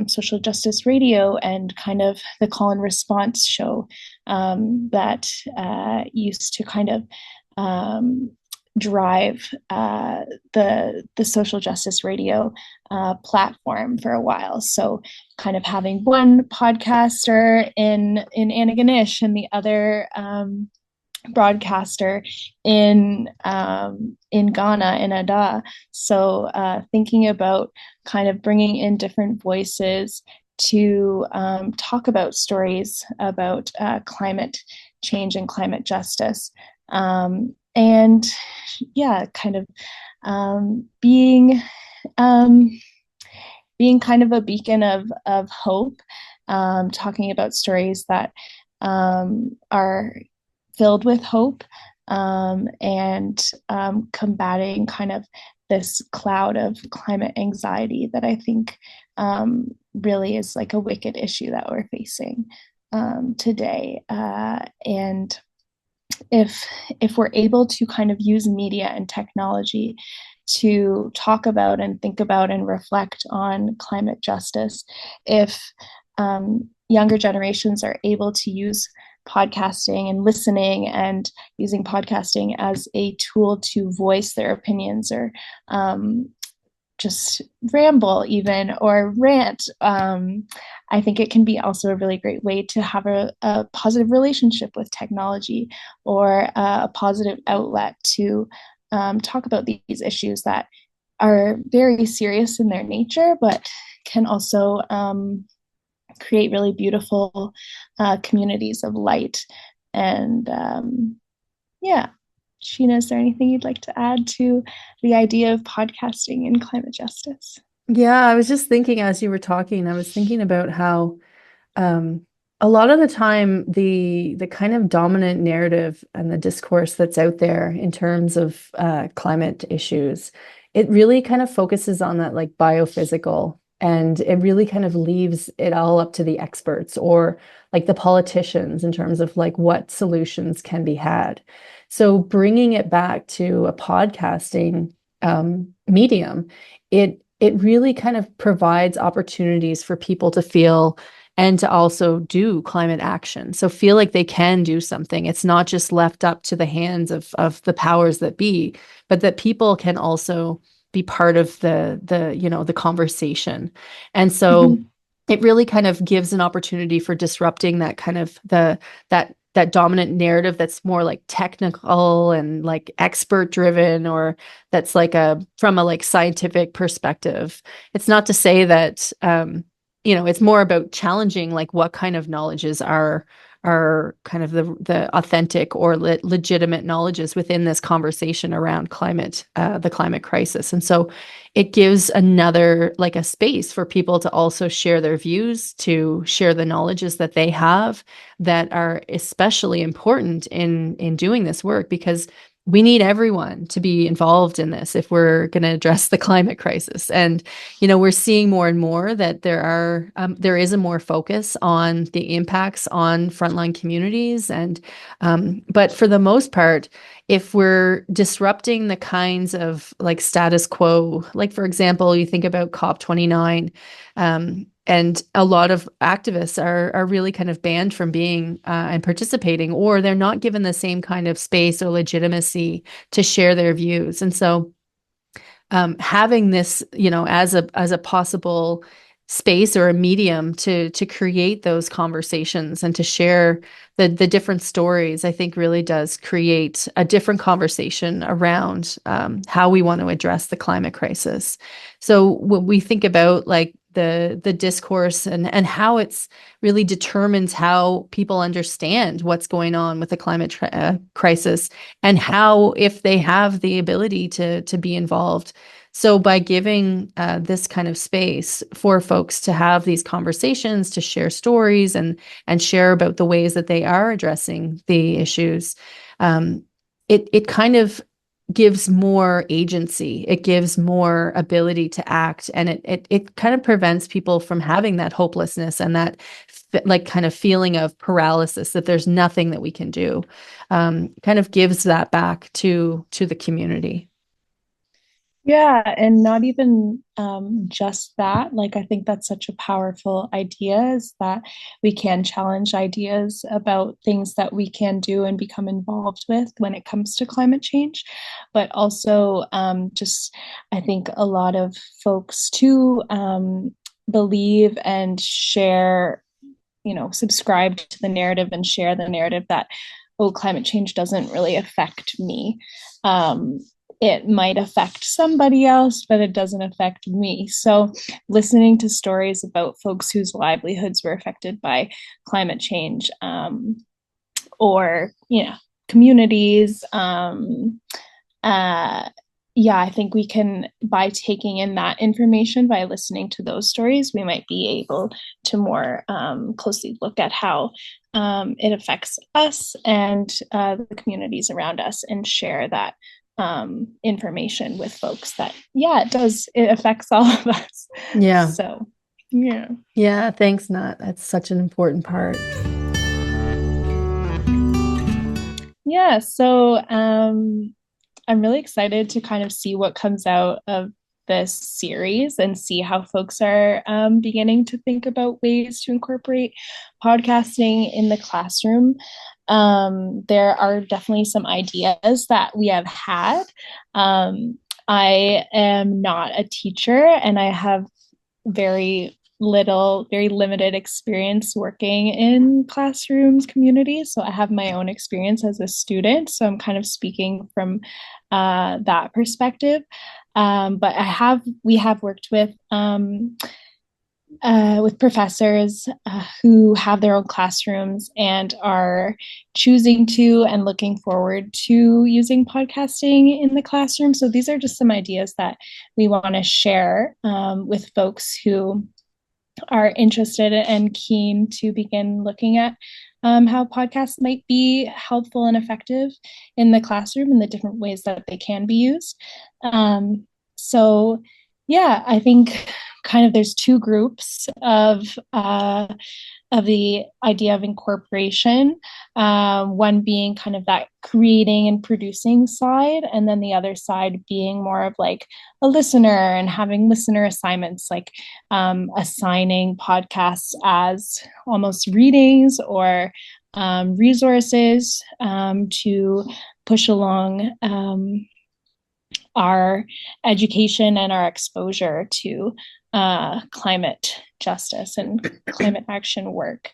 social justice radio and kind of the call and response show that used to kind of drive the social justice radio platform for a while. So kind of having one podcaster in Antigonish and the other broadcaster in Ghana, in Ada. So thinking about kind of bringing in different voices to talk about stories about climate change and climate justice. And yeah, kind of being being kind of a beacon of hope, talking about stories that are filled with hope, and combating kind of this cloud of climate anxiety that I think really is like a wicked issue that we're facing today. And if we're able to kind of use media and technology to talk about and think about and reflect on climate justice, if younger generations are able to use podcasting and listening and using podcasting as a tool to voice their opinions or just ramble even or rant, I think it can be also a really great way to have a positive relationship with technology, or a positive outlet to talk about these issues that are very serious in their nature, but can also create really beautiful communities of light. And yeah. Sheena, is there anything you'd like to add to the idea of podcasting and climate justice? Yeah, I was just thinking as you were talking, I was thinking about how um, a lot of the time the kind of dominant narrative and the discourse that's out there in terms of climate issues, it really kind of focuses on that like biophysical And it really kind of leaves it all up to the experts or like the politicians in terms of like what solutions can be had. So bringing it back to a podcasting medium, it really kind of provides opportunities for people to feel and to also do climate action. So feel like they can do something. It's not just left up to the hands of the powers that be, but that people can also be part of the conversation. And so Mhm. it really kind of gives an opportunity for disrupting that kind of that dominant narrative that's more like technical and like expert driven, or that's like a from a like scientific perspective. It's not to say that it's more about challenging like what kind of knowledges are kind of the authentic or legitimate knowledges within this conversation around the climate crisis. And so it gives another like a space for people to also share their views, to share the knowledges that they have that are especially important in doing this work, because we need everyone to be involved in this if we're going to address the climate crisis. And we're seeing more and more that there is a more focus on the impacts on frontline communities, and but for the most part, if we're disrupting the kinds of like status quo, like for example, you think about COP29, and a lot of activists are really kind of banned from being and participating, or they're not given the same kind of space or legitimacy to share their views. And so having this, as a possible space or a medium to create those conversations and to share the different stories, I think really does create a different conversation around how we want to address the climate crisis. So when we think about like the discourse and how it's really determines how people understand what's going on with the climate crisis, and how if they have the ability to be involved. So by giving this kind of space for folks to have these conversations, to share stories and share about the ways that they are addressing the issues, it kind of gives more agency. It gives more ability to act, and it kind of prevents people from having that hopelessness and that like kind of feeling of paralysis, that there's nothing that we can do. Kind of gives that back to the community. Yeah, and not even just that. Like, I think that's such a powerful idea is that we can challenge ideas about things that we can do and become involved with when it comes to climate change. But also, just I think a lot of folks too believe and share, subscribe to the narrative and share the narrative that, oh, climate change doesn't really affect me. Um, it might affect somebody else, but it doesn't affect me. So, listening to stories about folks whose livelihoods were affected by climate change, or communities, uh, yeah, I think we can, by taking in that information, by listening to those stories, we might be able to more closely look at how it affects us and the communities around us, and share that information with folks that, yeah, it affects all of us. Yeah. So, yeah. Yeah, thanks, Nat. That's such an important part. Yeah. So, I'm really excited to kind of see what comes out of this series and see how folks are beginning to think about ways to incorporate podcasting in the classroom. There are definitely some ideas that we have had. I am not a teacher, and I have very limited experience working in classrooms, communities. So I have my own experience as a student. So I'm kind of speaking from that perspective. But we have worked with professors who have their own classrooms and are choosing to and looking forward to using podcasting in the classroom. So these are just some ideas that we want to share with folks who are interested and keen to begin looking at how podcasts might be helpful and effective in the classroom and the different ways that they can be used. So, yeah, I think kind of there's two groups of the idea of incorporation. One being kind of that creating and producing side, and then the other side being more of like a listener and having listener assignments, like assigning podcasts as almost readings or resources to push along our education and our exposure to climate justice and climate action work.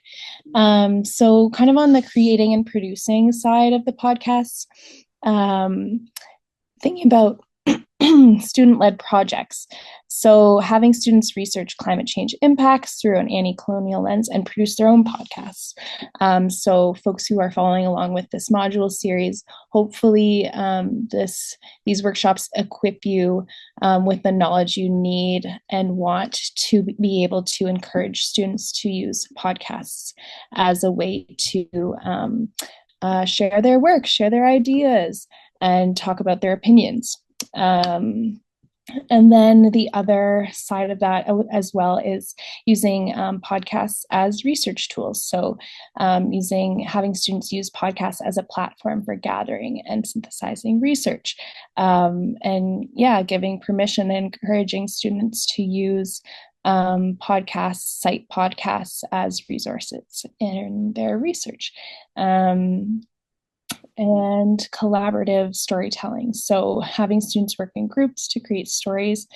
So, kind of on the creating and producing side of the podcast, thinking about student-led projects. So having students research climate change impacts through an anti-colonial lens and produce their own podcasts. So folks who are following along with this module series, hopefully these workshops equip you with the knowledge you need and want to be able to encourage students to use podcasts as a way to share their work, share their ideas, and talk about their opinions. And then the other side of that as well is using podcasts as research tools. So having students use podcasts as a platform for gathering and synthesizing research. And yeah, giving permission and encouraging students to use cite podcasts as resources in their research. And collaborative storytelling. So having students work in groups to create stories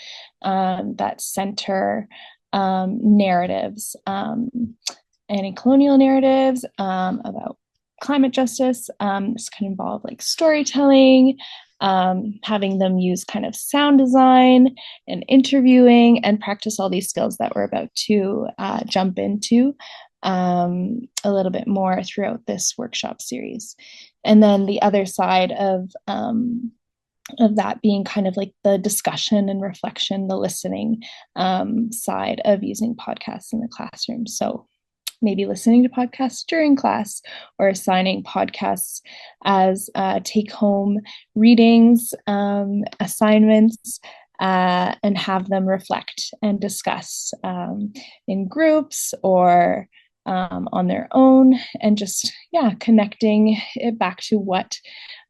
that center narratives, anti-colonial narratives about climate justice. This can involve like storytelling, having them use kind of sound design and interviewing and practice all these skills that we're about to jump into a little bit more throughout this workshop series. And then the other side of that being kind of like the discussion and reflection, the listening side of using podcasts in the classroom. So maybe listening to podcasts during class or assigning podcasts as take-home readings, assignments, and have them reflect and discuss in groups or on their own, and just connecting it back to what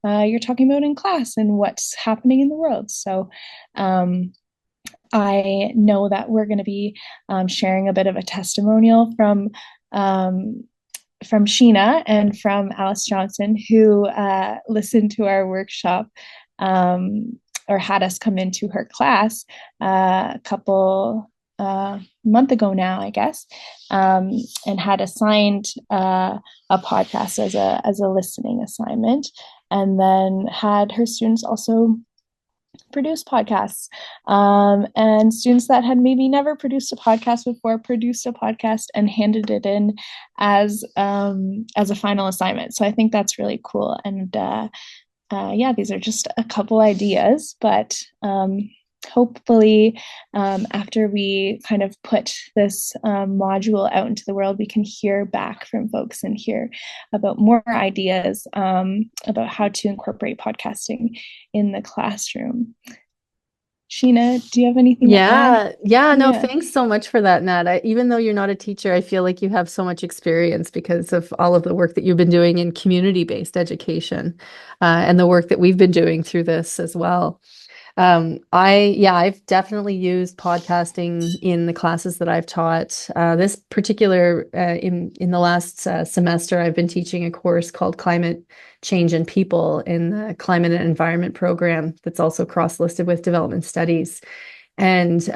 you're talking about in class and what's happening in the world. So I know that we're going to be sharing a bit of a testimonial from Sheena and from Alice Johnson, who listened to our workshop or had us come into her class a couple month ago now, I guess, and had assigned a podcast as a listening assignment, and then had her students also produce podcasts, and students that had maybe never produced a podcast before produced a podcast and handed it in as a final assignment. So I think that's really cool. And these are just a couple ideas, but hopefully after we kind of put this module out into the world, we can hear back from folks and hear about more ideas about how to incorporate podcasting in the classroom. Sheena, do you have anything to add? No, thanks so much for that, Nat. Even though you're not a teacher, I feel like you have so much experience because of all of the work that you've been doing in community-based education, and the work that we've been doing through this as well. I've definitely used podcasting in the classes that I've taught. This particular, in the last semester, I've been teaching a course called Climate Change and People in the Climate and Environment program that's also cross-listed with Development Studies. And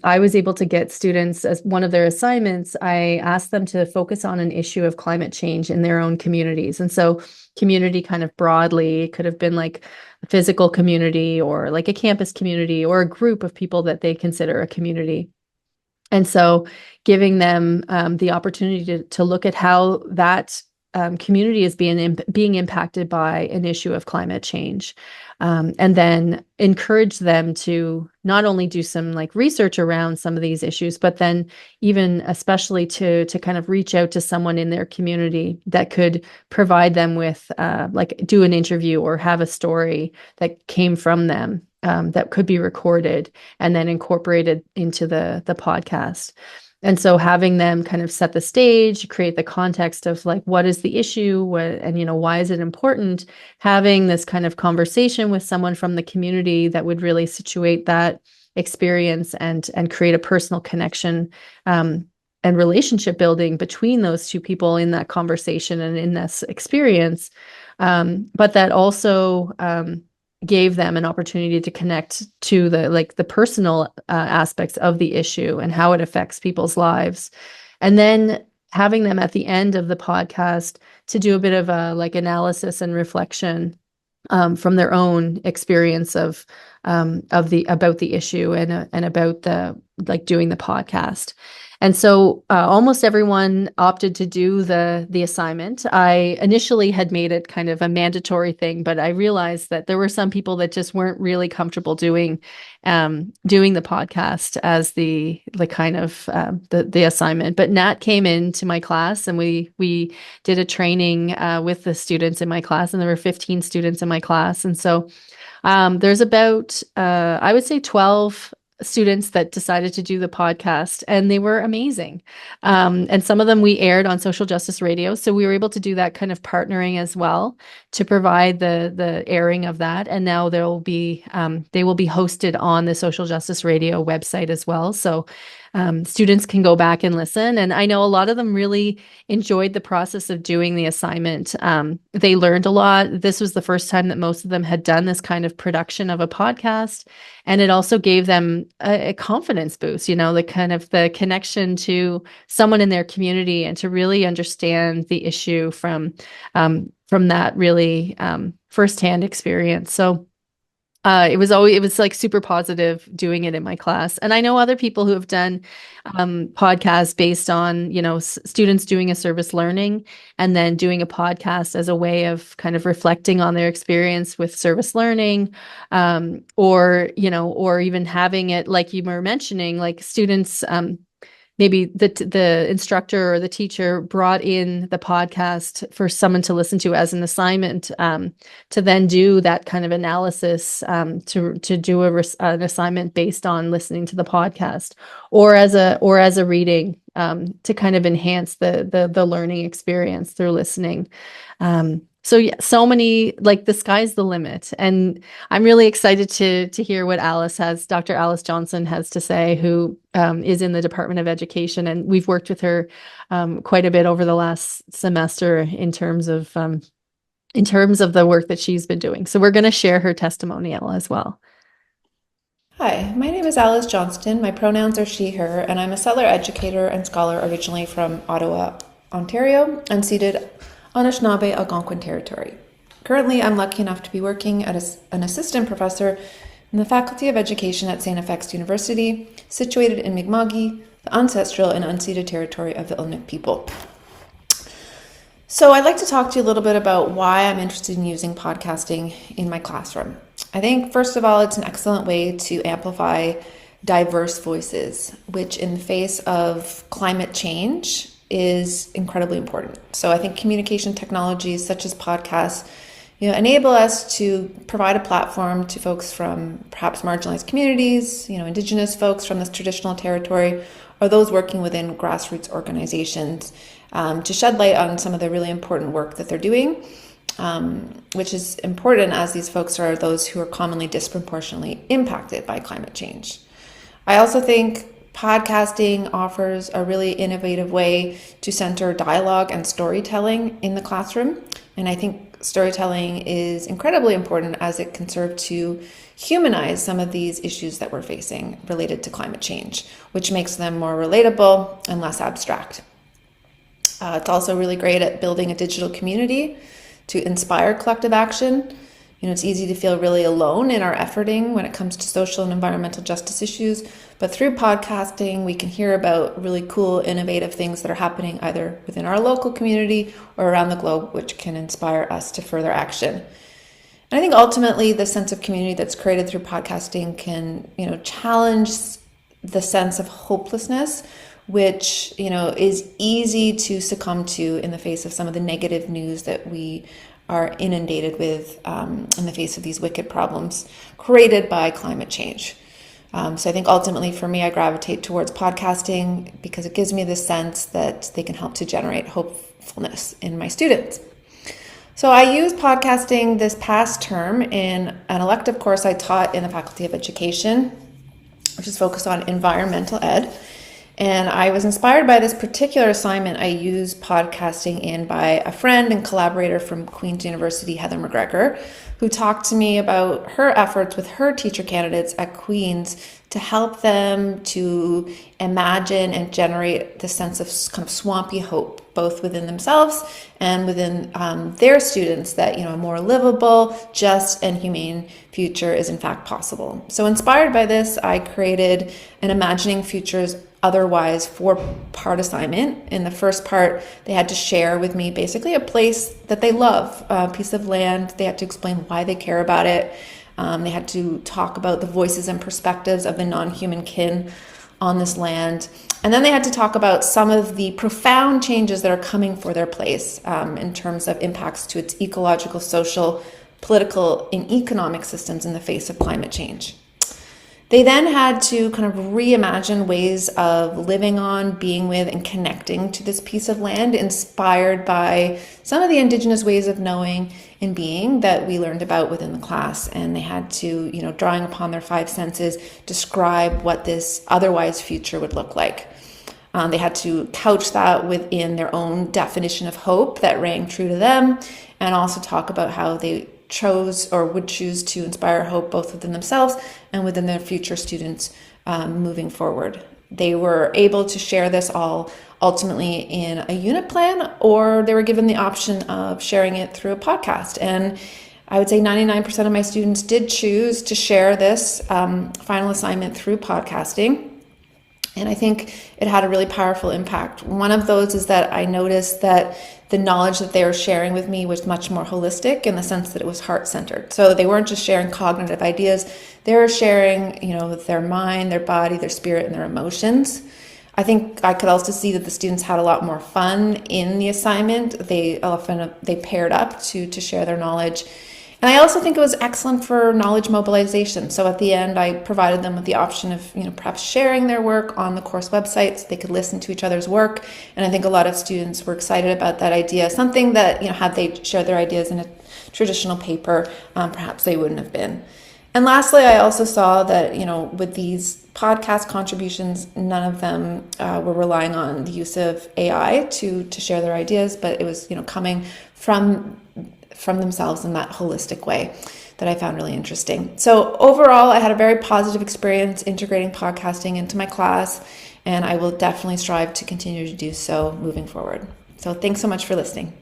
I was able to get students, as one of their assignments, I asked them to focus on an issue of climate change in their own communities. And so community kind of broadly could have been like a physical community or like a campus community or a group of people that they consider a community. And so giving them the opportunity to look at how that community is being impacted by an issue of climate change, and then encourage them to not only do some like research around some of these issues, but then even especially to kind of reach out to someone in their community that could provide them with like do an interview or have a story that came from them. that could be recorded and then incorporated into the podcast. And so having them kind of set the stage, create the context of like, what is the issue? And, why is it important? Having this kind of conversation with someone from the community that would really situate that experience and create a personal connection, and relationship building between those two people in that conversation and in this experience. But that also, gave them an opportunity to connect to the personal aspects of the issue and how it affects people's lives. And then having them at the end of the podcast to do a bit of a analysis and reflection, from their own experience about the issue and about doing the podcast. And so almost everyone opted to do the assignment. I initially had made it kind of a mandatory thing, but I realized that there were some people that just weren't really comfortable doing the podcast as the kind of the assignment. But Nat came into my class and we did a training with the students in my class, and there were 15 students in my class. And so there's about, I would say 12 students that decided to do the podcast, and they were amazing. And some of them we aired on Social Justice Radio. So we were able to do that kind of partnering as well to provide the airing of that. And now they will be hosted on the Social Justice Radio website as well. So students can go back and listen. And I know a lot of them really enjoyed the process of doing the assignment. They learned a lot. This was the first time that most of them had done this kind of production of a podcast. And it also gave them a confidence boost, the kind of the connection to someone in their community and to really understand the issue from that really firsthand experience. So it was like super positive doing it in my class. And I know other people who have done podcasts based on, students doing a service learning and then doing a podcast as a way of kind of reflecting on their experience with service learning, or even having it, like you were mentioning, like students, maybe the instructor or the teacher brought in the podcast for someone to listen to as an assignment, to then do that kind of analysis, to do an assignment based on listening to the podcast, or as a reading, to kind of enhance the learning experience through listening. So yeah, so many, like the sky's the limit. And I'm really excited to hear what Dr. Alice Johnson has to say, who is in the Department of Education. And we've worked with her quite a bit over the last semester in terms of the work that she's been doing. So we're going to share her testimonial as well. Hi, my name is Alice Johnston. My pronouns are she, her, and I'm a settler educator and scholar originally from Ottawa, Ontario, unceded Anishinaabe Algonquin territory. Currently, I'm lucky enough to be working as an assistant professor in the Faculty of Education at Xavier University, situated in Mi'kma'ki, the ancestral and unceded territory of the Inuk people. So I'd like to talk to you a little bit about why I'm interested in using podcasting in my classroom. I think, first of all, it's an excellent way to amplify diverse voices, which in the face of climate change is incredibly important. So I think communication technologies such as podcasts, enable us to provide a platform to folks from perhaps marginalized communities, Indigenous folks from this traditional territory, or those working within grassroots organizations, to shed light on some of the really important work that they're doing, which is important as these folks are those who are commonly disproportionately impacted by climate change. I also think podcasting offers a really innovative way to center dialogue and storytelling in the classroom. And I think storytelling is incredibly important as it can serve to humanize some of these issues that we're facing related to climate change, which makes them more relatable and less abstract. It's also really great at building a digital community to inspire collective action. It's easy to feel really alone in our efforting when it comes to social and environmental justice issues, but through podcasting, we can hear about really cool, innovative things that are happening either within our local community or around the globe, which can inspire us to further action. And I think ultimately the sense of community that's created through podcasting can, challenge the sense of hopelessness, which, is easy to succumb to in the face of some of the negative news that we are inundated with in the face of these wicked problems created by climate change. So I think ultimately for me, I gravitate towards podcasting because it gives me the sense that they can help to generate hopefulness in my students. So I used podcasting this past term in an elective course I taught in the Faculty of Education, which is focused on environmental ed. And I was inspired by this particular assignment I used podcasting in by a friend and collaborator from Queen's University, Heather McGregor, who talked to me about her efforts with her teacher candidates at Queen's to help them to imagine and generate this sense of kind of swampy hope, both within themselves and within their students, that a more livable, just, and humane future is in fact possible. So inspired by this, I created an Imagining Futures Otherwise four-part assignment. In the first part, they had to share with me basically a place that they love, a piece of land. They had to explain why they care about it. They had to talk about the voices and perspectives of the non-human kin on this land. And then they had to talk about some of the profound changes that are coming for their place in terms of impacts to its ecological, social, political, and economic systems in the face of climate change. They then had to kind of reimagine ways of living on, being with, and connecting to this piece of land, inspired by some of the Indigenous ways of knowing and being that we learned about within the class. And they had to, drawing upon their five senses, describe what this otherwise future would look like. They had to couch that within their own definition of hope that rang true to them, and also talk about how they chose or would choose to inspire hope both within themselves and within their future students moving forward. They were able to share this all ultimately in a unit plan, or they were given the option of sharing it through a podcast. And I would say 99% of my students did choose to share this final assignment through podcasting. And I think it had a really powerful impact. One of those is that I noticed that the knowledge that they were sharing with me was much more holistic, in the sense that it was heart-centered. So they weren't just sharing cognitive ideas. They were sharing, their mind, their body, their spirit, and their emotions. I think I could also see that the students had a lot more fun in the assignment. They paired up to share their knowledge. And I also think it was excellent for knowledge mobilization. So at the end, I provided them with the option of, perhaps sharing their work on the course website so they could listen to each other's work. And I think a lot of students were excited about that idea, something that, had they shared their ideas in a traditional paper, perhaps they wouldn't have been. And lastly, I also saw that, with these podcast contributions, none of them were relying on the use of AI to share their ideas, but it was, coming from themselves in that holistic way that I found really interesting. So overall, I had a very positive experience integrating podcasting into my class, and I will definitely strive to continue to do so moving forward. So thanks so much for listening.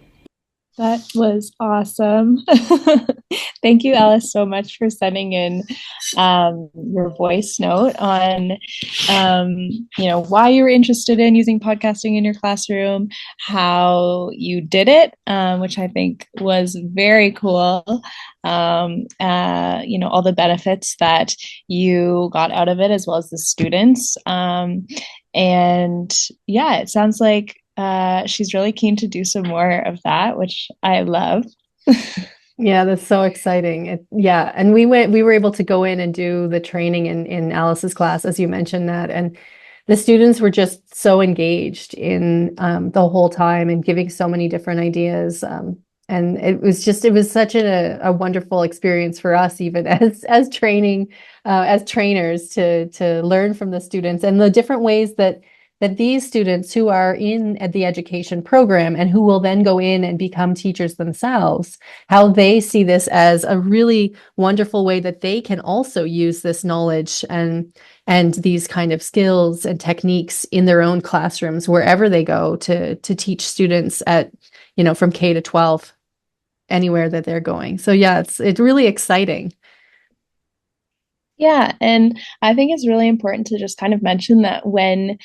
That was awesome. Thank you, Alice, so much for sending in your voice note on, why you were interested in using podcasting in your classroom, how you did it, which I think was very cool. All the benefits that you got out of it, as well as the students. And yeah, it sounds like she's really keen to do some more of that, which I love. Yeah, that's so exciting. And we were able to go in and do the training in Alice's class, as you mentioned that. And the students were just so engaged in the whole time and giving so many different ideas. And it was such a wonderful experience for us, even as trainers, to learn from the students and the different ways that these students who are in the education program and who will then go in and become teachers themselves, how they see this as a really wonderful way that they can also use this knowledge and these kind of skills and techniques in their own classrooms, wherever they go to teach students at, from K to 12, anywhere that they're going. So yeah, it's really exciting. Yeah, and I think it's really important to just kind of mention that when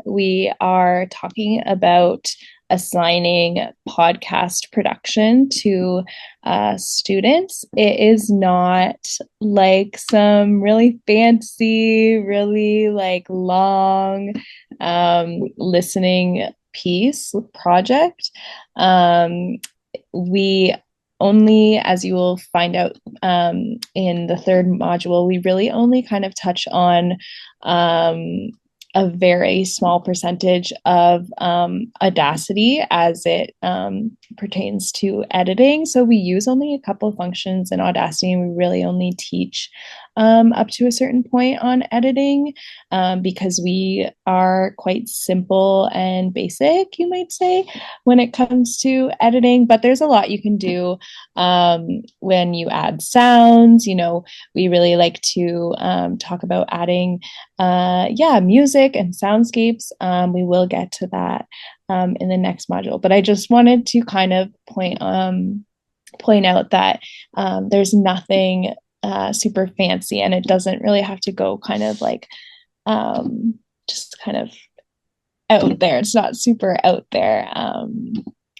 we are talking about assigning podcast production to students, it is not like some really fancy, really like long listening piece project. we only, as you will find out in the third module, we really only kind of touch on a very small percentage of Audacity as it pertains to editing. So we use only a couple of functions in Audacity, and we really only teach up to a certain point on editing because we are quite simple and basic, you might say, when it comes to editing. But there's a lot you can do when you add sounds. We really like to talk about adding music and soundscapes. We will get to that in the next module, but I just wanted to kind of point out that there's nothing super fancy, and it doesn't really have to go kind of like just kind of out there. It's not super out there.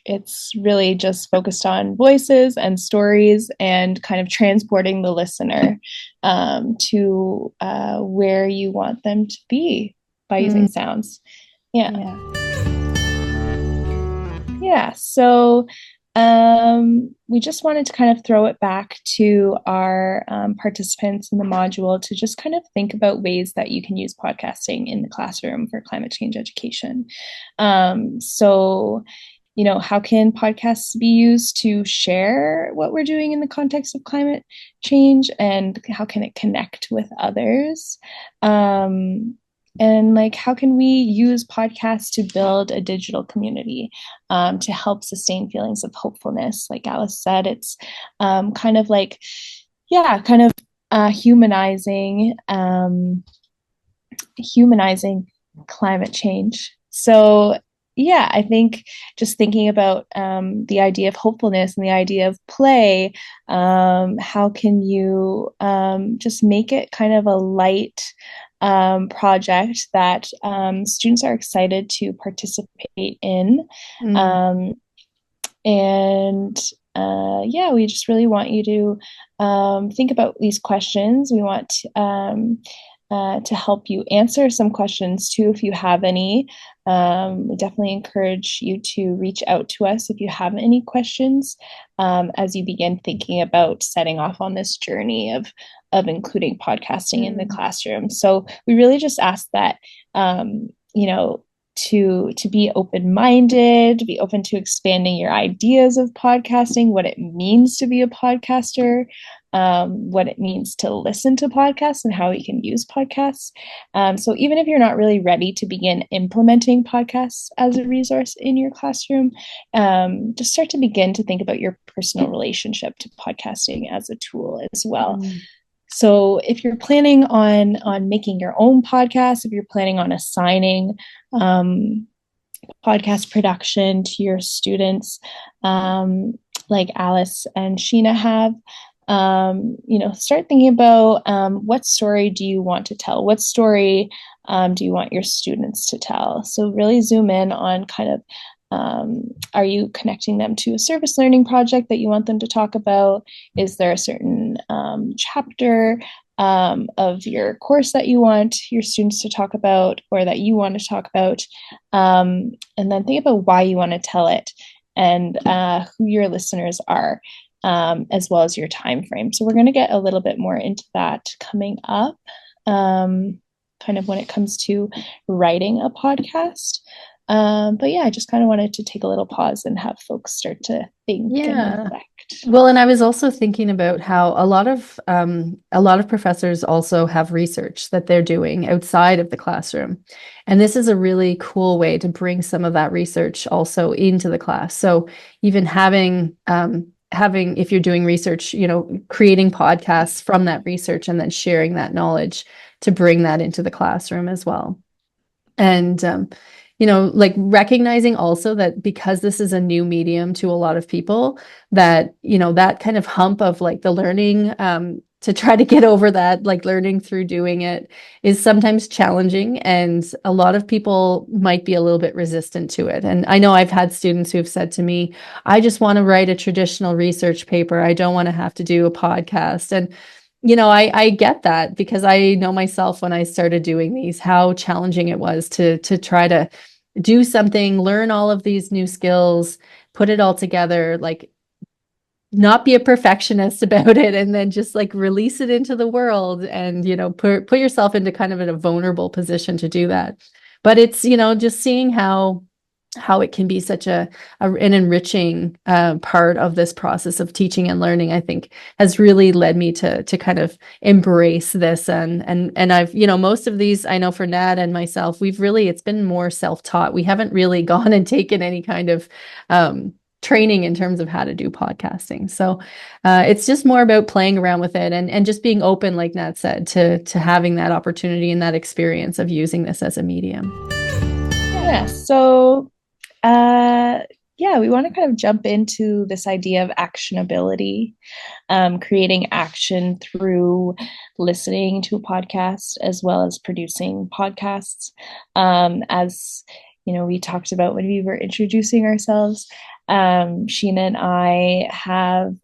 It's really just focused on voices and stories and kind of transporting the listener to where you want them to be by using sounds. So we just wanted to kind of throw it back to our participants in the module to just kind of think about ways that you can use podcasting in the classroom for climate change education. How can podcasts be used to share what we're doing in the context of climate change, and how can it connect with others? And how can we use podcasts to build a digital community to help sustain feelings of hopefulness? Like Alice said, it's kind of humanizing climate change. So I think just thinking about the idea of hopefulness and the idea of play, how can you just make it kind of a light project that students are excited to participate in. We just really want you to think about these questions. We want to help you answer some questions too, if you have any. We definitely encourage you to reach out to us if you have any questions as you begin thinking about setting off on this journey of including podcasting in the classroom. So we really just ask that to be open-minded, to be open to expanding your ideas of podcasting, what it means to be a podcaster, what it means to listen to podcasts and how you can use podcasts. So even if you're not really ready to begin implementing podcasts as a resource in your classroom, just start to begin to think about your personal relationship to podcasting as a tool as well. So if you're planning on making your own podcast, if you're planning on assigning podcast production to your students, like Alice and Sheena have, start thinking about what story do you want to tell? What story do you want your students to tell? So really zoom in on kind of, are you connecting them to a service learning project that you want them to talk about? Is there a certain chapter of your course that you want your students to talk about, or that you want to talk about? And then think about why you want to tell it, and who your listeners are, as well as your time frame. So we're going to get a little bit more into that coming up, kind of when it comes to writing a podcast. I just kind of wanted to take a little pause and have folks start to think and reflect. Well, and I was also thinking about how a lot of professors also have research that they're doing outside of the classroom. And this is a really cool way to bring some of that research also into the class. So even having, if you're doing research, creating podcasts from that research and then sharing that knowledge to bring that into the classroom as well. And, recognizing also that because this is a new medium to a lot of people, that, that kind of hump of the learning, to try to get over that, learning through doing it, is sometimes challenging. And a lot of people might be a little bit resistant to it. And I know I've had students who've said to me, I just want to write a traditional research paper. I don't want to have to do a podcast. And I get that, because I know myself when I started doing these, how challenging it was to try to do something, learn all of these new skills, put it all together. not be a perfectionist about it, and then just like release it into the world, and put yourself into kind of in a vulnerable position to do that. But it's just seeing how it can be such an enriching part of this process of teaching and learning, I think has really led me to kind of embrace this. And I've, most of these, I know for Nat and myself, it's been more self-taught. We haven't really gone and taken any kind of training in terms of how to do podcasting. So it's just more about playing around with it and just being open, like Nat said, to having that opportunity and that experience of using this as a medium. Yeah. So we want to kind of jump into this idea of actionability, creating action through listening to a podcast as well as producing podcasts. As we talked about when we were introducing ourselves, Sheena and I have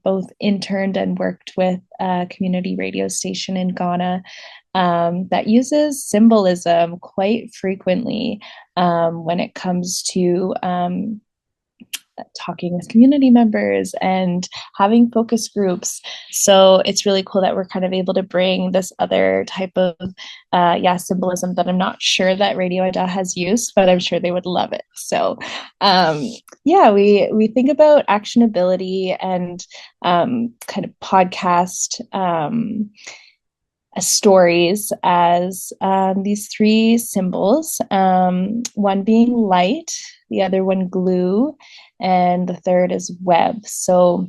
both interned and worked with a community radio station in Ghana that uses symbolism quite frequently when it comes to talking with community members and having focus groups. So it's really cool that we're kind of able to bring this other type of symbolism that I'm not sure that Radio Ida has used, but I'm sure they would love it. So we think about actionability and kind of podcast stories as these three symbols, one being light, the other one glue, and the third is web. So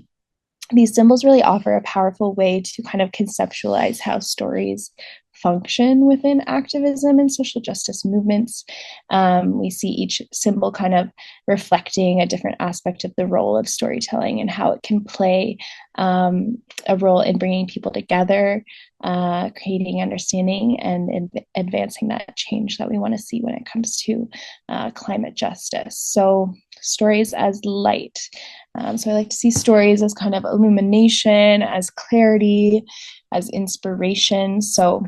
these symbols really offer a powerful way to kind of conceptualize how stories function within activism and social justice movements. We see each symbol kind of reflecting a different aspect of the role of storytelling and how it can play a role in bringing people together, creating understanding, and advancing that change that we want to see when it comes to climate justice. So stories as light. So I like to see stories as kind of illumination, as clarity, as inspiration. So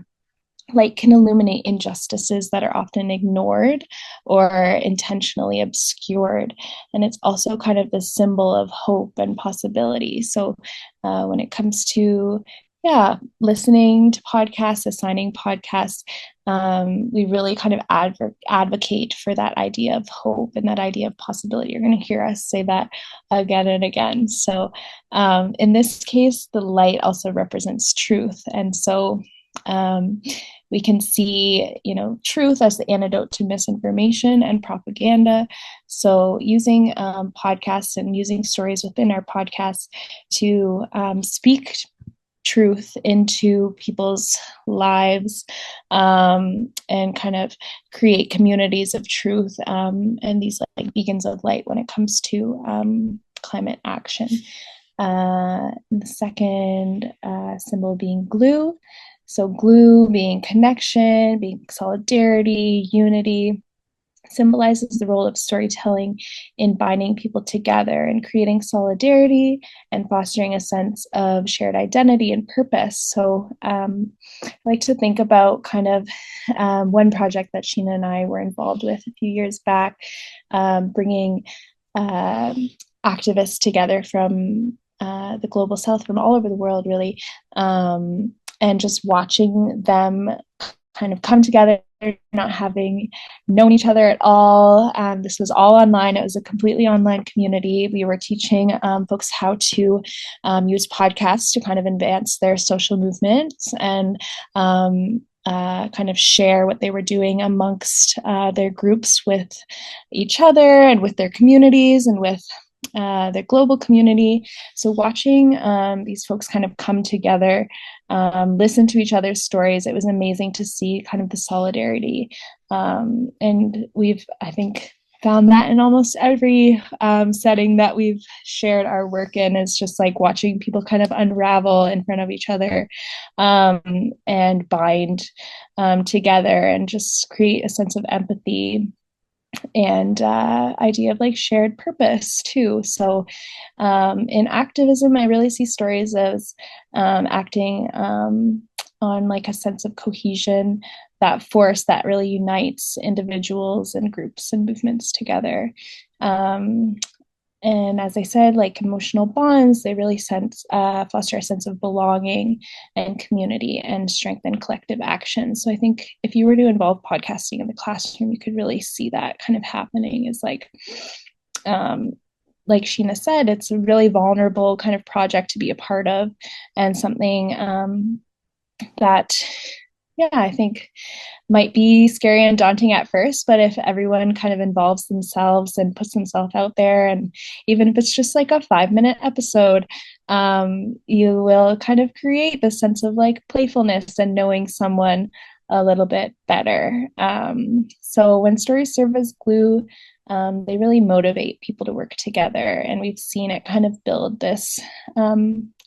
light can illuminate injustices that are often ignored or intentionally obscured. And it's also kind of the symbol of hope and possibility. So when it comes to listening to podcasts, assigning podcasts, we really kind of advocate for that idea of hope and that idea of possibility. You're going to hear us say that again and again. So in this case, the light also represents truth. And so we can see, truth as the antidote to misinformation and propaganda. So using podcasts and using stories within our podcasts to speak truth into people's lives and kind of create communities of truth and these like beacons of light when it comes to climate action. The second symbol being glue. So glue being connection, being solidarity, unity, symbolizes the role of storytelling in binding people together and creating solidarity and fostering a sense of shared identity and purpose. So I like to think about kind of one project that Sheena and I were involved with a few years back, bringing activists together from the global south, from all over the world, really, and just watching them kind of come together, not having known each other at all. This was all online. It was a completely online community. We were teaching folks how to use podcasts to kind of advance their social movements and kind of share what they were doing amongst their groups with each other and with their communities and with the global community. So watching these folks kind of come together, listen to each other's stories, it was amazing to see kind of the solidarity. And we've, I think, found that in almost every setting that we've shared our work in. It's just like watching people kind of unravel in front of each other and bind together and just create a sense of empathy and idea of like shared purpose too. So in activism, I really see stories as acting on like a sense of cohesion, that force that really unites individuals and groups and movements together. and as I said, like emotional bonds, they really foster a sense of belonging and community and strengthen collective action. So I think if you were to involve podcasting in the classroom, you could really see that kind of happening. Is like Sheena said, it's a really vulnerable kind of project to be a part of, and something that, yeah, I think might be scary and daunting at first, but if everyone kind of involves themselves and puts themselves out there, and even if it's just like a 5-minute episode, you will kind of create this sense of like playfulness and knowing someone a little bit better. So when stories serve as glue, they really motivate people to work together, and we've seen it kind of build this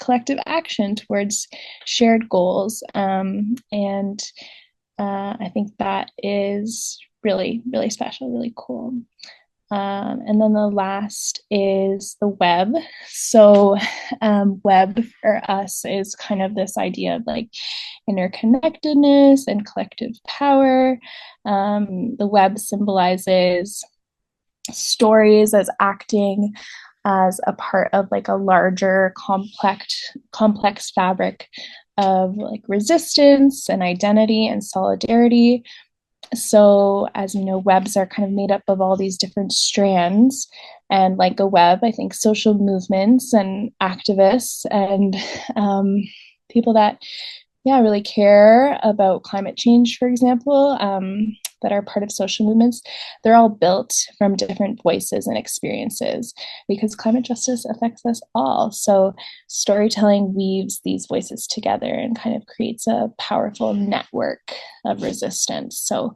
collective action towards shared goals. And I think that is really, really special, really cool. And then the last is the web. So, web for us is kind of this idea of like interconnectedness and collective power. The web symbolizes stories as acting as a part of like a larger complex fabric of like resistance and identity and solidarity. So as you know, webs are kind of made up of all these different strands, and like a web, I think social movements and activists and people that, yeah, really care about climate change, for example, that are part of social movements, they're all built from different voices and experiences, because climate justice affects us all. So storytelling weaves these voices together and kind of creates a powerful network of resistance. So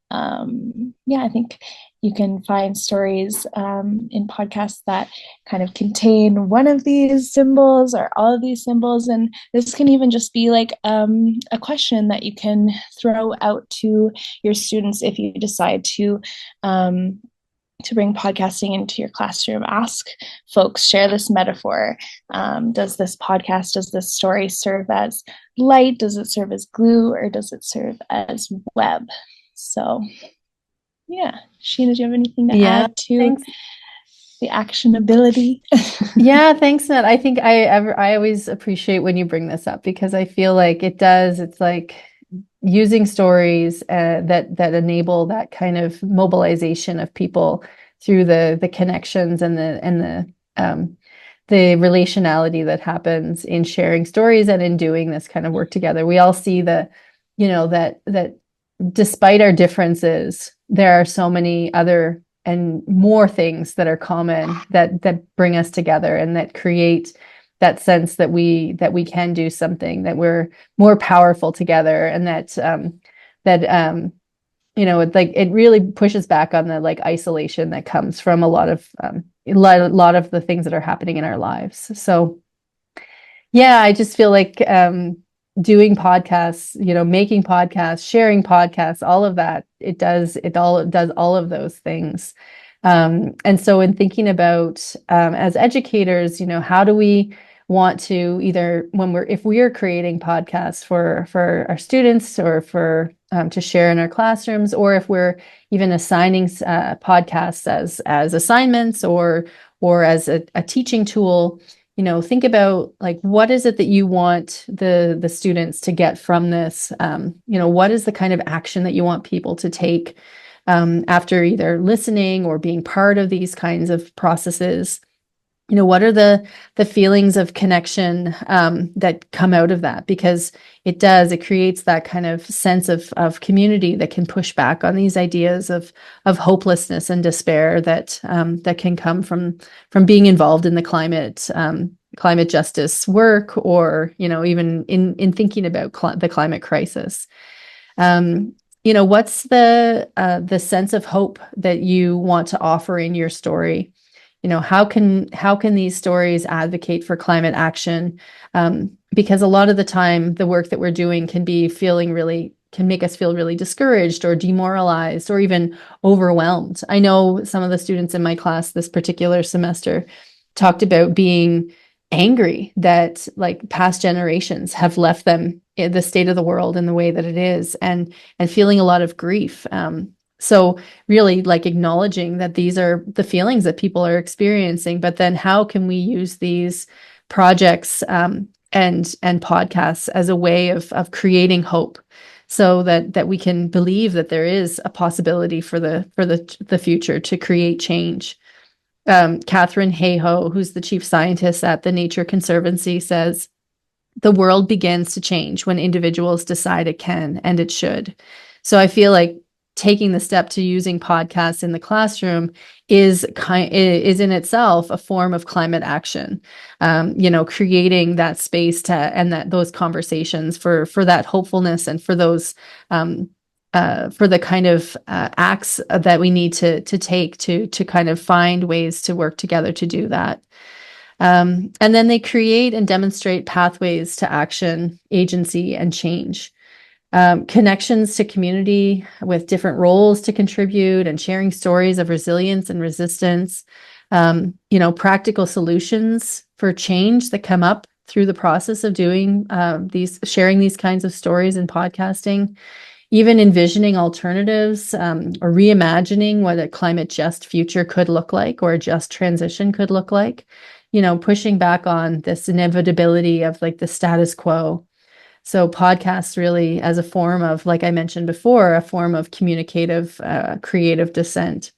yeah, I think you can find stories in podcasts that kind of contain one of these symbols or all of these symbols. And this can even just be like a question that you can throw out to your students if you decide to bring podcasting into your classroom. Ask folks, share this metaphor. Does this story serve as light? Does it serve as glue, or does it serve as web? So yeah, Sheena, do you have anything to add to thanks. the actionability? Yeah, thanks, Nat. I think I always appreciate when you bring this up, because I feel like it's like using stories that enable that kind of mobilization of people through the connections and the relationality that happens in sharing stories and in doing this kind of work together. We all see that despite our differences, there are so many other and more things that are common that bring us together and that create that sense that we can do something, that we're more powerful together, and it really pushes back on the like isolation that comes from a lot of the things that are happening in our lives. So yeah, I just feel like doing podcasts, making podcasts, sharing podcasts, all of that, it does all of those things. And so in thinking about as educators, how do we want to either if we are creating podcasts for our students, or for to share in our classrooms, or if we're even assigning podcasts as assignments or as a teaching tool, think about like, what is it that you want the students to get from this? What is the kind of action that you want people to take after either listening or being part of these kinds of processes? What are the feelings of connection that come out of that? Because it creates that kind of sense of community that can push back on these ideas of hopelessness and despair that can come from being involved in the climate justice work, or even in thinking about the climate crisis. What's the sense of hope that you want to offer in your story? How can these stories advocate for climate action? Because a lot of the time, the work that we're doing can make us feel really discouraged or demoralized or even overwhelmed. I know some of the students in my class this particular semester talked about being angry that like past generations have left them in the state of the world in the way that it is, and feeling a lot of grief So really like acknowledging that these are the feelings that people are experiencing, but then how can we use these projects and podcasts as a way of creating hope, so that we can believe that there is a possibility for the future to create change. Catherine Hayhoe, who's the chief scientist at the Nature Conservancy, says, the world begins to change when individuals decide it can and it should. So I feel like taking the step to using podcasts in the classroom is in itself a form of climate action. Creating that space to and that those conversations for that hopefulness and for those for the kind of acts that we need to take to kind of find ways to work together to do that. And then they create and demonstrate pathways to action, agency, and change. Connections to community with different roles to contribute and sharing stories of resilience and resistance. Practical solutions for change that come up through the process of doing sharing these kinds of stories in podcasting. Even envisioning alternatives or reimagining what a climate just future could look like or a just transition could look like. Pushing back on this inevitability of like the status quo. So podcasts really as a form of, like I mentioned before, a form of communicative, creative dissent.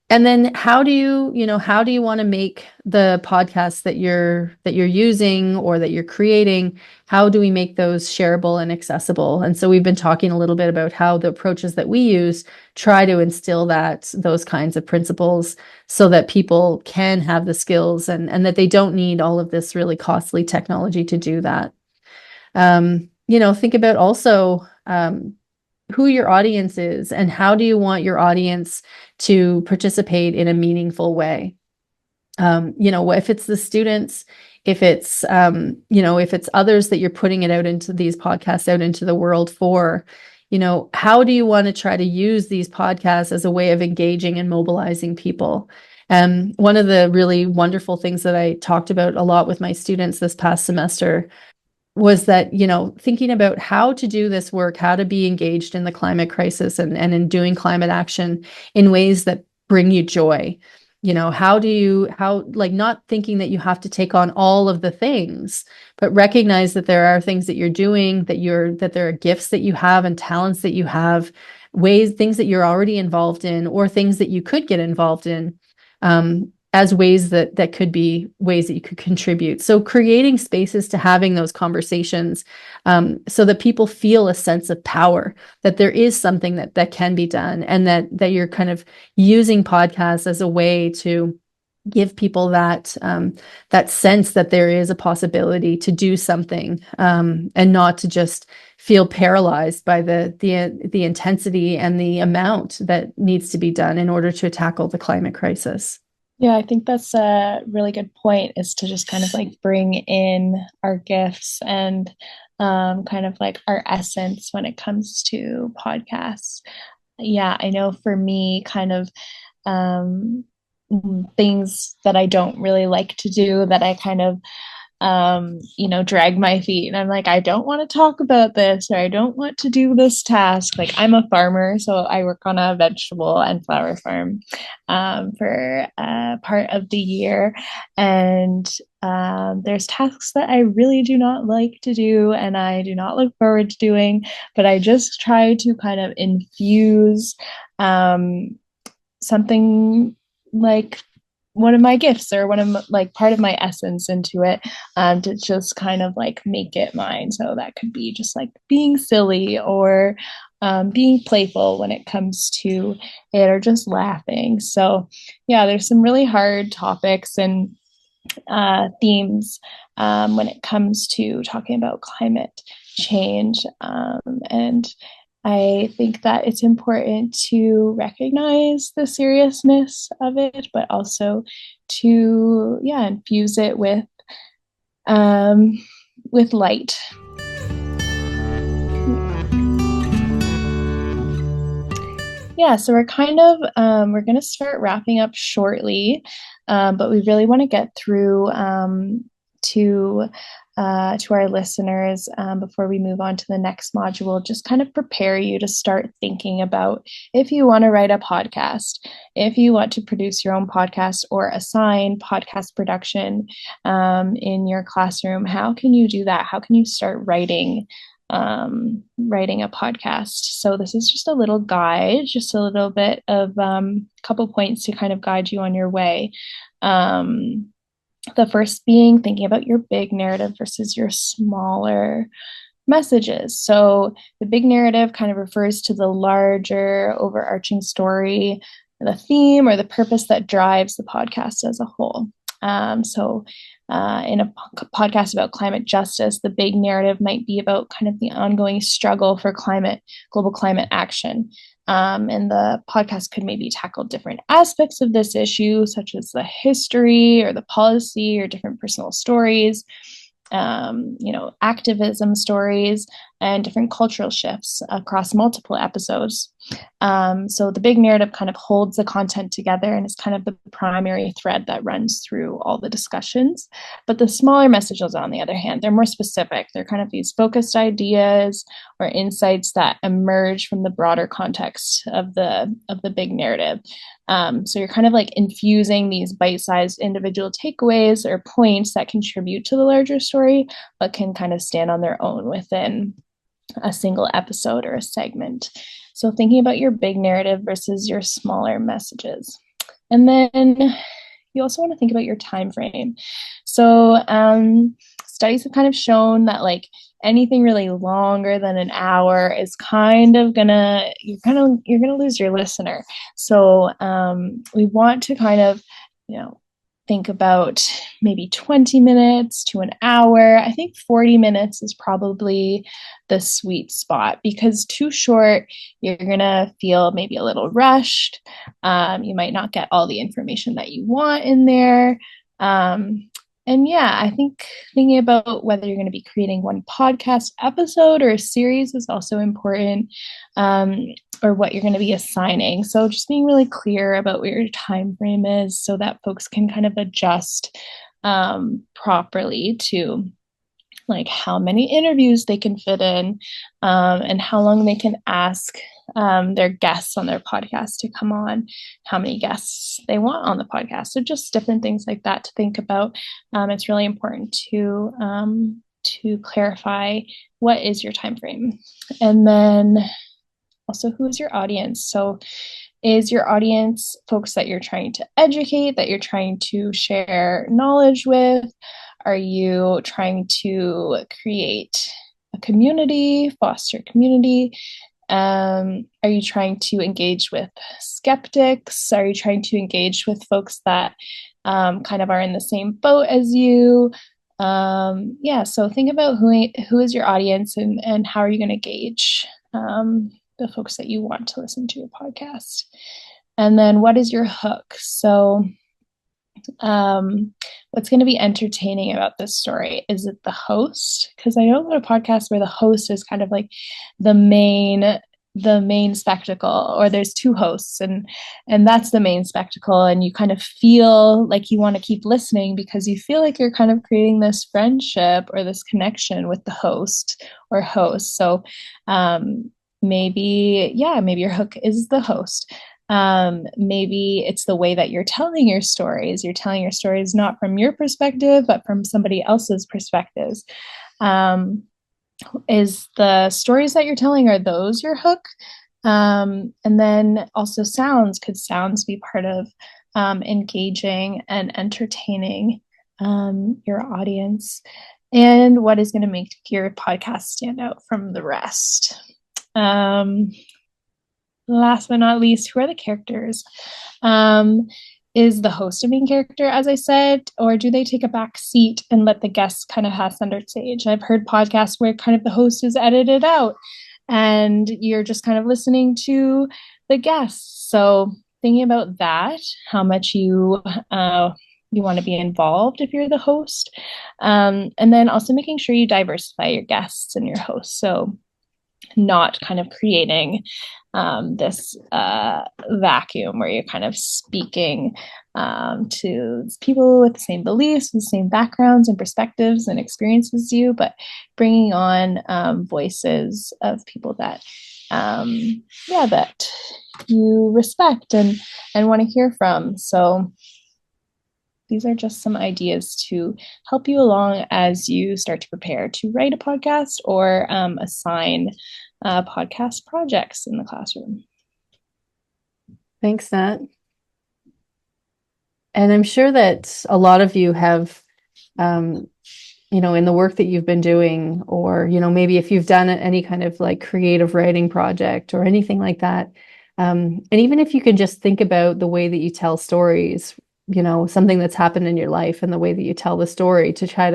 And then how do you want to make the podcasts that you're using or that you're creating, how do we make those shareable and accessible? And so we've been talking a little bit about how the approaches that we use try to instill those kinds of principles so that people can have the skills and that they don't need all of this really costly technology to do that. Think about also who your audience is and how do you want your audience to participate in a meaningful way. If it's the students, if it's others that you're putting it out into these podcasts out into the world for, how do you want to try to use these podcasts as a way of engaging and mobilizing people? One of the really wonderful things that I talked about a lot with my students this past semester was that, thinking about how to do this work, how to be engaged in the climate crisis and in doing climate action in ways that bring you joy. Not thinking that you have to take on all of the things, but recognize that there are things that you're doing, that there are gifts that you have and talents that you have, things that you're already involved in, or things that you could get involved in. As ways that could be ways that you could contribute. So creating spaces to having those conversations so that people feel a sense of power, that there is something that can be done, and that you're kind of using podcasts as a way to give people that sense that there is a possibility to do something and not to just feel paralyzed by the intensity and the amount that needs to be done in order to tackle the climate crisis. Yeah, I think that's a really good point, is to just kind of like bring in our gifts and kind of like our essence when it comes to podcasts. Yeah, I know for me, kind of things that I don't really like to do, that I kind of drag my feet and I'm like, I don't want to talk about this, or I don't want to do this task. Like, I'm a farmer, so I work on a vegetable and flower farm for part of the year. And there's tasks that I really do not like to do and I do not look forward to doing, but I just try to kind of infuse something like one of my gifts or one of like part of my essence into it, to just kind of like make it mine. So that could be just like being silly or being playful when it comes to it, or just laughing. So yeah, there's some really hard topics and themes when it comes to talking about climate change, and I think that it's important to recognize the seriousness of it, but also to, infuse it with light. Yeah, so we're kind of we're going to start wrapping up shortly, but we really want to get through to to our listeners before we move on to the next module, just kind of prepare you to start thinking about if you want to write a podcast, if you want to produce your own podcast or assign podcast production in your classroom. How can you do that? How can you start writing a podcast? So this is just a little guide, just a little bit of couple points to kind of guide you on your way. The first being thinking about your big narrative versus your smaller messages. So the big narrative kind of refers to the larger overarching story, the theme or the purpose that drives the podcast as a whole. In a podcast about climate justice, the big narrative might be about kind of the ongoing struggle for global climate action. And the podcast could maybe tackle different aspects of this issue, such as the history or the policy or different personal stories, activism stories, and different cultural shifts across multiple episodes. So the big narrative kind of holds the content together and is kind of the primary thread that runs through all the discussions. But the smaller messages, on the other hand, they're more specific. They're kind of these focused ideas or insights that emerge from the broader context of the big narrative. So you're kind of like infusing these bite-sized individual takeaways or points that contribute to the larger story, but can kind of stand on their own within a single episode or a segment. So thinking about your big narrative versus your smaller messages. And then you also want to think about your time frame. So studies have kind of shown that like anything really longer than an hour is kind of you're gonna lose your listener. So we want to kind of, think about maybe 20 minutes to an hour. I think 40 minutes is probably the sweet spot, because too short, you're going to feel maybe a little rushed. You might not get all the information that you want in there. I think thinking about whether you're going to be creating one podcast episode or a series is also important, or what you're going to be assigning. So just being really clear about what your time frame is so that folks can kind of adjust properly to like how many interviews they can fit in, and how long they can ask their guests on their podcast to come on, how many guests they want on the podcast. So just different things like that to think about. It's really important to clarify what is your time frame. And then also, who is your audience? So is your audience folks that you're trying to educate, that you're trying to share knowledge with? Are you trying to create a community, foster community? Are you trying to engage with skeptics? Are you trying to engage with folks that kind of are in the same boat as you? So think about who is your audience, and how are you going to gauge the folks that you want to listen to your podcast. And then what is your hook? So what's going to be entertaining about this story? Is it the host? Because I know about a podcast where the host is kind of like the main spectacle, or there's two hosts and that's the main spectacle, and you kind of feel like you want to keep listening because you feel like you're kind of creating this friendship or this connection with the host or hosts. So maybe your hook is the host. Maybe it's the way that you're telling your stories. You're telling your stories not from your perspective, but from somebody else's perspectives. Is the stories that you're telling, are those your hook? And then also could sounds be part of engaging and entertaining your audience? And what is going to make your podcast stand out from the rest? Last but not least, who are the characters? Is the host a main character, as I said, or do they take a back seat and let the guests kind of have center stage? I've heard podcasts where kind of the host is edited out and you're just kind of listening to the guests. So thinking about that, how much you want to be involved if you're the host. And then also making sure you diversify your guests and your hosts. So not kind of creating this vacuum where you're kind of speaking to people with the same beliefs, the same backgrounds and perspectives and experiences as you, but bringing on voices of people that, that you respect and want to hear from. So these are just some ideas to help you along as you start to prepare to write a podcast or assign podcast projects in the classroom. Thanks, Nat. And I'm sure that a lot of you have, in the work that you've been doing, or, maybe if you've done any kind of like creative writing project or anything like that. And even if you can just think about the way that you tell stories, something that's happened in your life and the way that you tell the story to try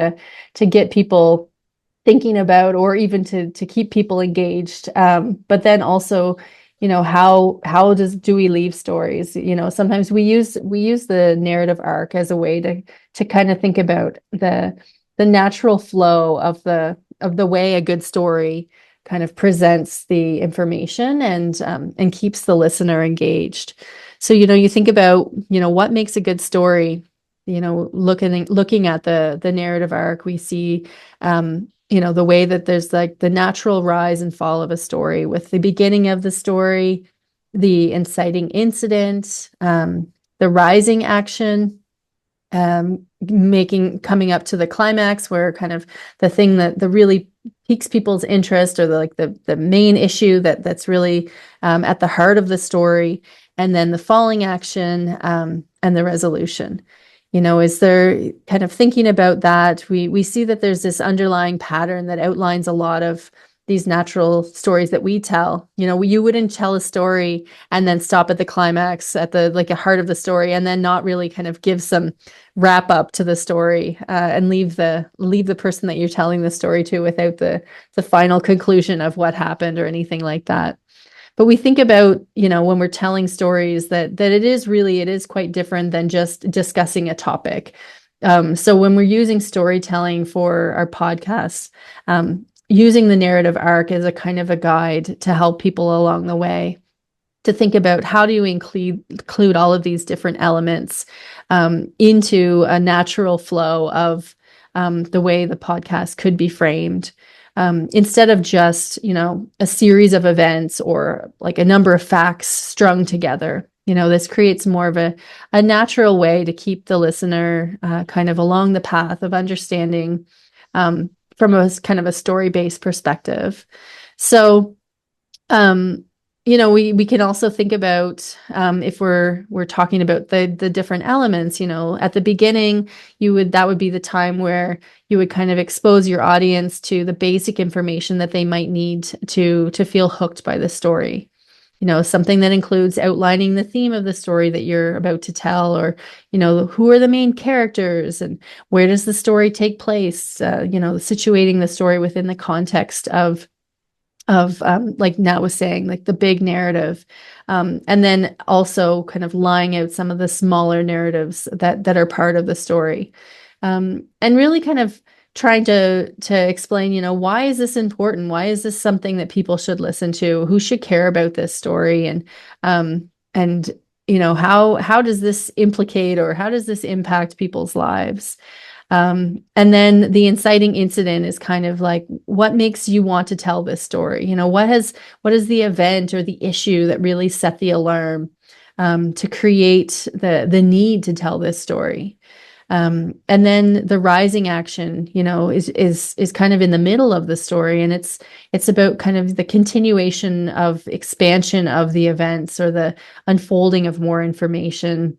to get people thinking about, or even to keep people engaged. But then also, how do we leave stories? Sometimes we use the narrative arc as a way to kind of think about the natural flow of the way a good story kind of presents the information and keeps the listener engaged. So, you think about, what makes a good story. Looking at the narrative arc, we see the way that there's like the natural rise and fall of a story, with the beginning of the story, the inciting incident, the rising action, coming up to the climax, where kind of the thing that really piques people's interest, or the main issue that's really at the heart of the story, and then the falling action and the resolution. Is there kind of thinking about that? We see that there's this underlying pattern that outlines a lot of these natural stories that we tell. You wouldn't tell a story and then stop at the climax, at the heart of the story, and then not really kind of give some wrap up to the story and leave the person that you're telling the story to without the final conclusion of what happened or anything like that. But we think about, when we're telling stories, that it is quite different than just discussing a topic. So when we're using storytelling for our podcasts, using the narrative arc as a kind of a guide to help people along the way, to think about how do you include all of these different elements into a natural flow of the way the podcast could be framed. Instead of just, a series of events or like a number of facts strung together. This creates more of a natural way to keep the listener kind of along the path of understanding from a kind of a story-based perspective. So, we can also think about if we're talking about the different elements. At the beginning, that would be the time where you would kind of expose your audience to the basic information that they might need to feel hooked by the story. Something that includes outlining the theme of the story that you're about to tell, or who are the main characters and where does the story take place. Situating the story within the context of like Nat was saying, like the big narrative, and then also kind of laying out some of the smaller narratives that are part of the story, and really kind of trying to explain, why is this important? Why is this something that people should listen to? Who should care about this story? And how does this implicate, or how does this impact people's lives? And then the inciting incident is kind of like, what makes you want to tell this story? What is the event or the issue that really set the alarm to create the need to tell this story? And then the rising action, is kind of in the middle of the story, and it's about kind of the continuation of expansion of the events, or the unfolding of more information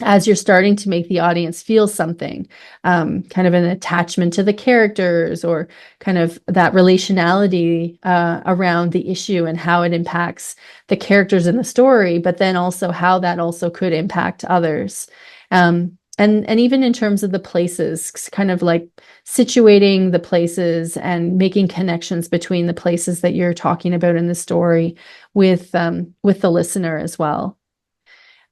as you're starting to make the audience feel something, kind of an attachment to the characters, or kind of that relationality around the issue and how it impacts the characters in the story, but then also how that also could impact others. And even in terms of the places, kind of like situating the places and making connections between the places that you're talking about in the story with the listener as well.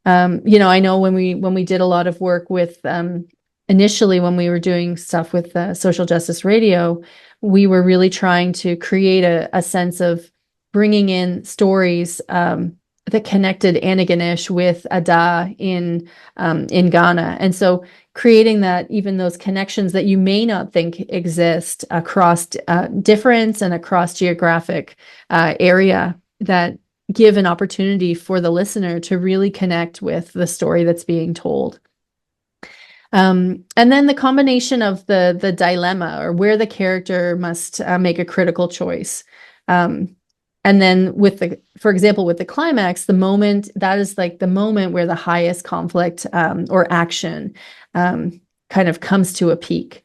I know when we did a lot of work with, initially when we were doing stuff with Social Justice Radio, we were really trying to create a sense of bringing in stories connected Antigonish with Ada in Ghana. And so creating that, even those connections that you may not think exist across difference and across geographic area, that give an opportunity for the listener to really connect with the story that's being told. And then the combination of the dilemma, or where the character must make a critical choice. And then for example, with the climax, the moment, that is like the moment where the highest conflict or action kind of comes to a peak.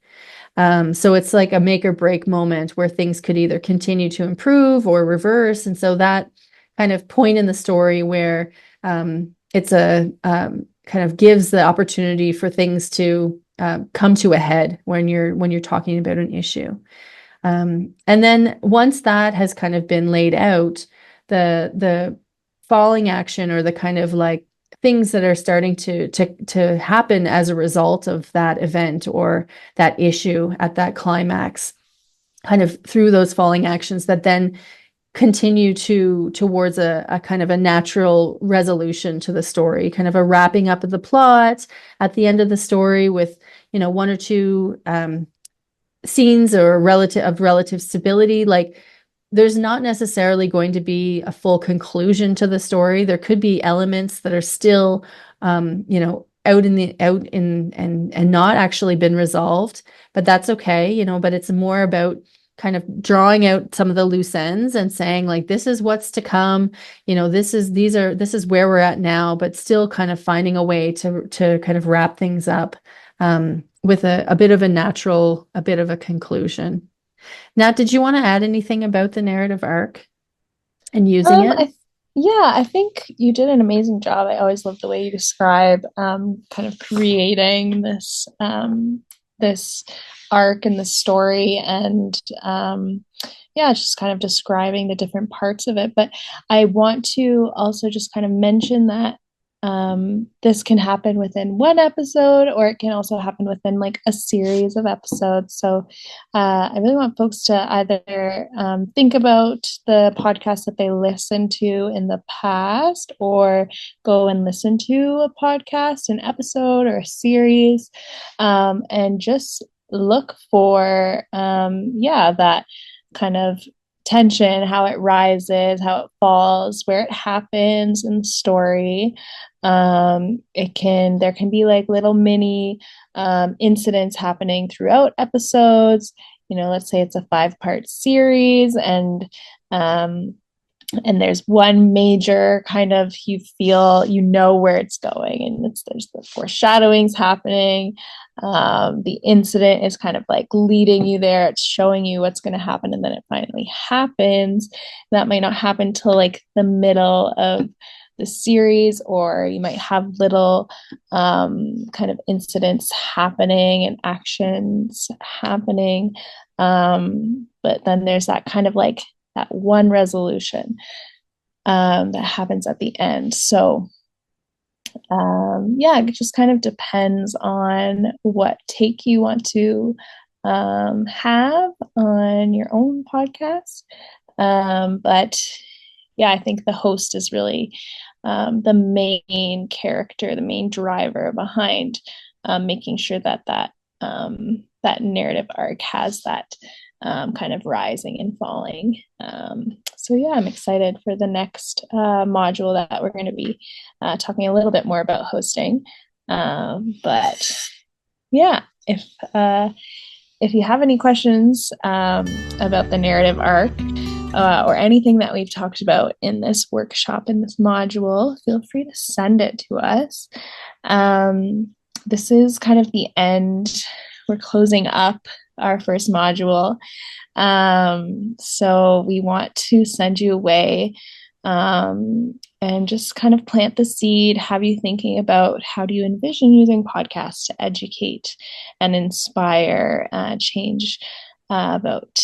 So it's like a make or break moment where things could either continue to improve or reverse. And so that kind of point in the story where it's kind of gives the opportunity for things to come to a head when you're talking about an issue. And then once that has kind of been laid out, the falling action, or the kind of like things that are starting to happen as a result of that event or that issue at that climax, kind of through those falling actions that then continue towards a kind of a natural resolution to the story, kind of a wrapping up of the plot at the end of the story with, one or two scenes or relative stability. Like, there's not necessarily going to be a full conclusion to the story. There could be elements that are still, out and not actually been resolved, but that's okay, but it's more about kind of drawing out some of the loose ends and saying, like, this is what's to come, this is where we're at now, but still kind of finding a way to kind of wrap things up with a bit of a conclusion. Nat, did you want to add anything about the narrative arc and using it? I think you did an amazing job. I always love the way you describe kind of creating this arc in the story, and just kind of describing the different parts of it. But I want to also just kind of mention that this can happen within one episode, or it can also happen within like a series of episodes. So I really want folks to either think about the podcast that they listened to in the past, or go and listen to a podcast, an episode, or a series, and just look for that kind of tension, how it rises, how it falls, where it happens in the story. There can be like little mini incidents happening throughout episodes. Let's say it's a 5-part series, and there's one major kind of, you feel where it's going, and there's the foreshadowings happening. The incident is kind of like leading you there. It's showing you what's going to happen, and then it finally happens. That might not happen till like the middle of the series, or you might have little kind of incidents happening and actions happening. But then there's that kind of like that one resolution that happens at the end. So it just kind of depends on what take you want to have on your own podcast. But I think the host is really the main character, the main driver behind making sure that narrative arc has that kind of rising and falling. I'm excited for the next module that we're going to be talking a little bit more about hosting. If you have any questions about the narrative arc, or anything that we've talked about in this workshop, in this module, feel free to send it to us. This is kind of the end. We're closing up our first module. So we want to send you away and just kind of plant the seed, have you thinking about how do you envision using podcasts to educate and inspire change about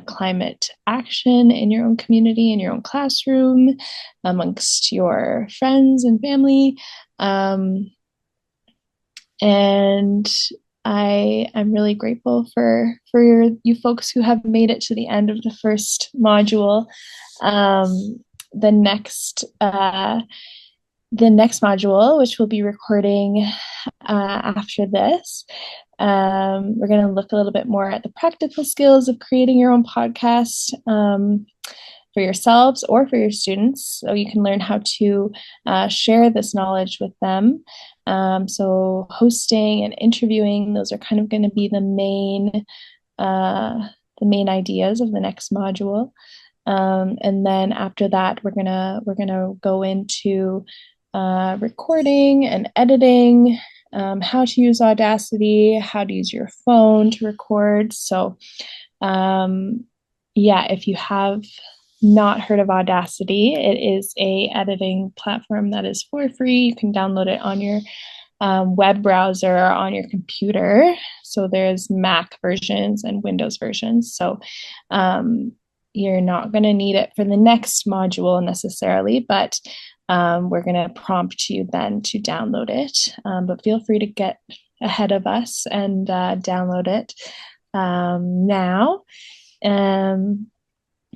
climate action in your own community, in your own classroom, amongst your friends and family. And I'm really grateful for you folks who have made it to the end of the first module. the next module, which we'll be recording after this. We're going to look a little bit more at the practical skills of creating your own podcast for yourselves or for your students, so you can learn how to share this knowledge with them. So hosting and interviewing, those are kind of going to be the main ideas of the next module. And then after that, we're gonna go into recording and editing, how to use Audacity, how to use your phone to record. So yeah, if you have not heard of Audacity, it is a editing platform that is for free. You can download it on your web browser or on your computer. So there's Mac versions and Windows versions. So you're not going to need it for the next module necessarily, but we're going to prompt you then to download it. But feel free to get ahead of us and download it now.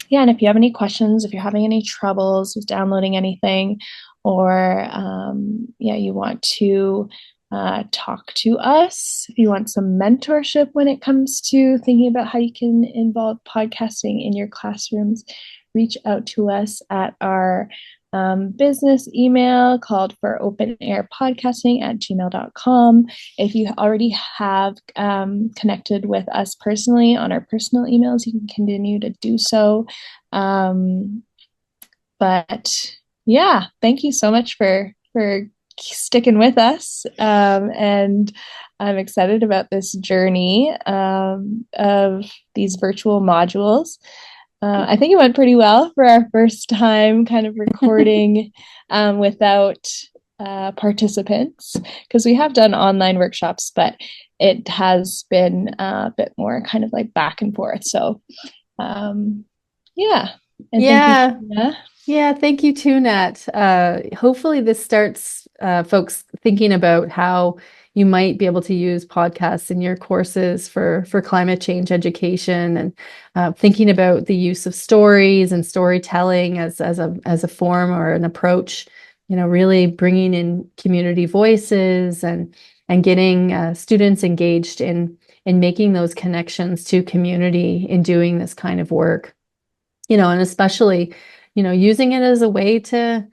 Yeah, and if you have any questions, if you're having any troubles with downloading anything, or yeah, you want to talk to us, if you want some mentorship when it comes to thinking about how you can involve podcasting in your classrooms, reach out to us at our business email called for openairpodcasting@gmail.com. If you already have connected with us personally on our personal emails, you can continue to do so. But yeah, thank you so much for sticking with us. And I'm excited about this journey of these virtual modules. I think it went pretty well for our first time kind of recording without participants, because we have done online workshops, but it has been a bit more kind of like back and forth. So yeah. And Yeah. thank you, Tina. Yeah, thank you too, Nat. Hopefully this starts folks thinking about how you might be able to use podcasts in your courses for climate change education, and thinking about the use of stories and storytelling as a form or an approach, really bringing in community voices and getting students engaged in making those connections to community in doing this kind of work. And especially, using it as a way to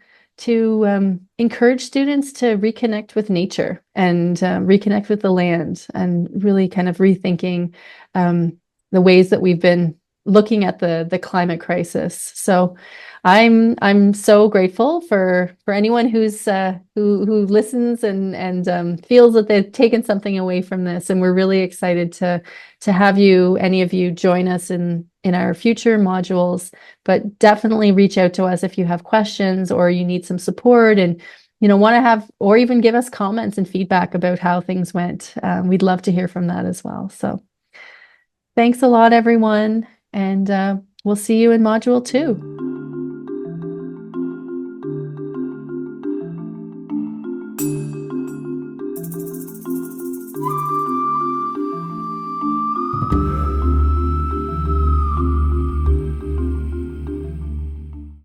encourage students to reconnect with nature and reconnect with the land, and really kind of rethinking the ways that we've been looking at the climate crisis. So I'm so grateful for anyone who's who listens and feels that they've taken something away from this. And we're really excited to have any of you join us in our future modules. But definitely reach out to us if you have questions or you need some support, and want to have, or even give us comments and feedback about how things went. We'd love to hear from that as well. So thanks a lot, everyone. And we'll see you in module 2.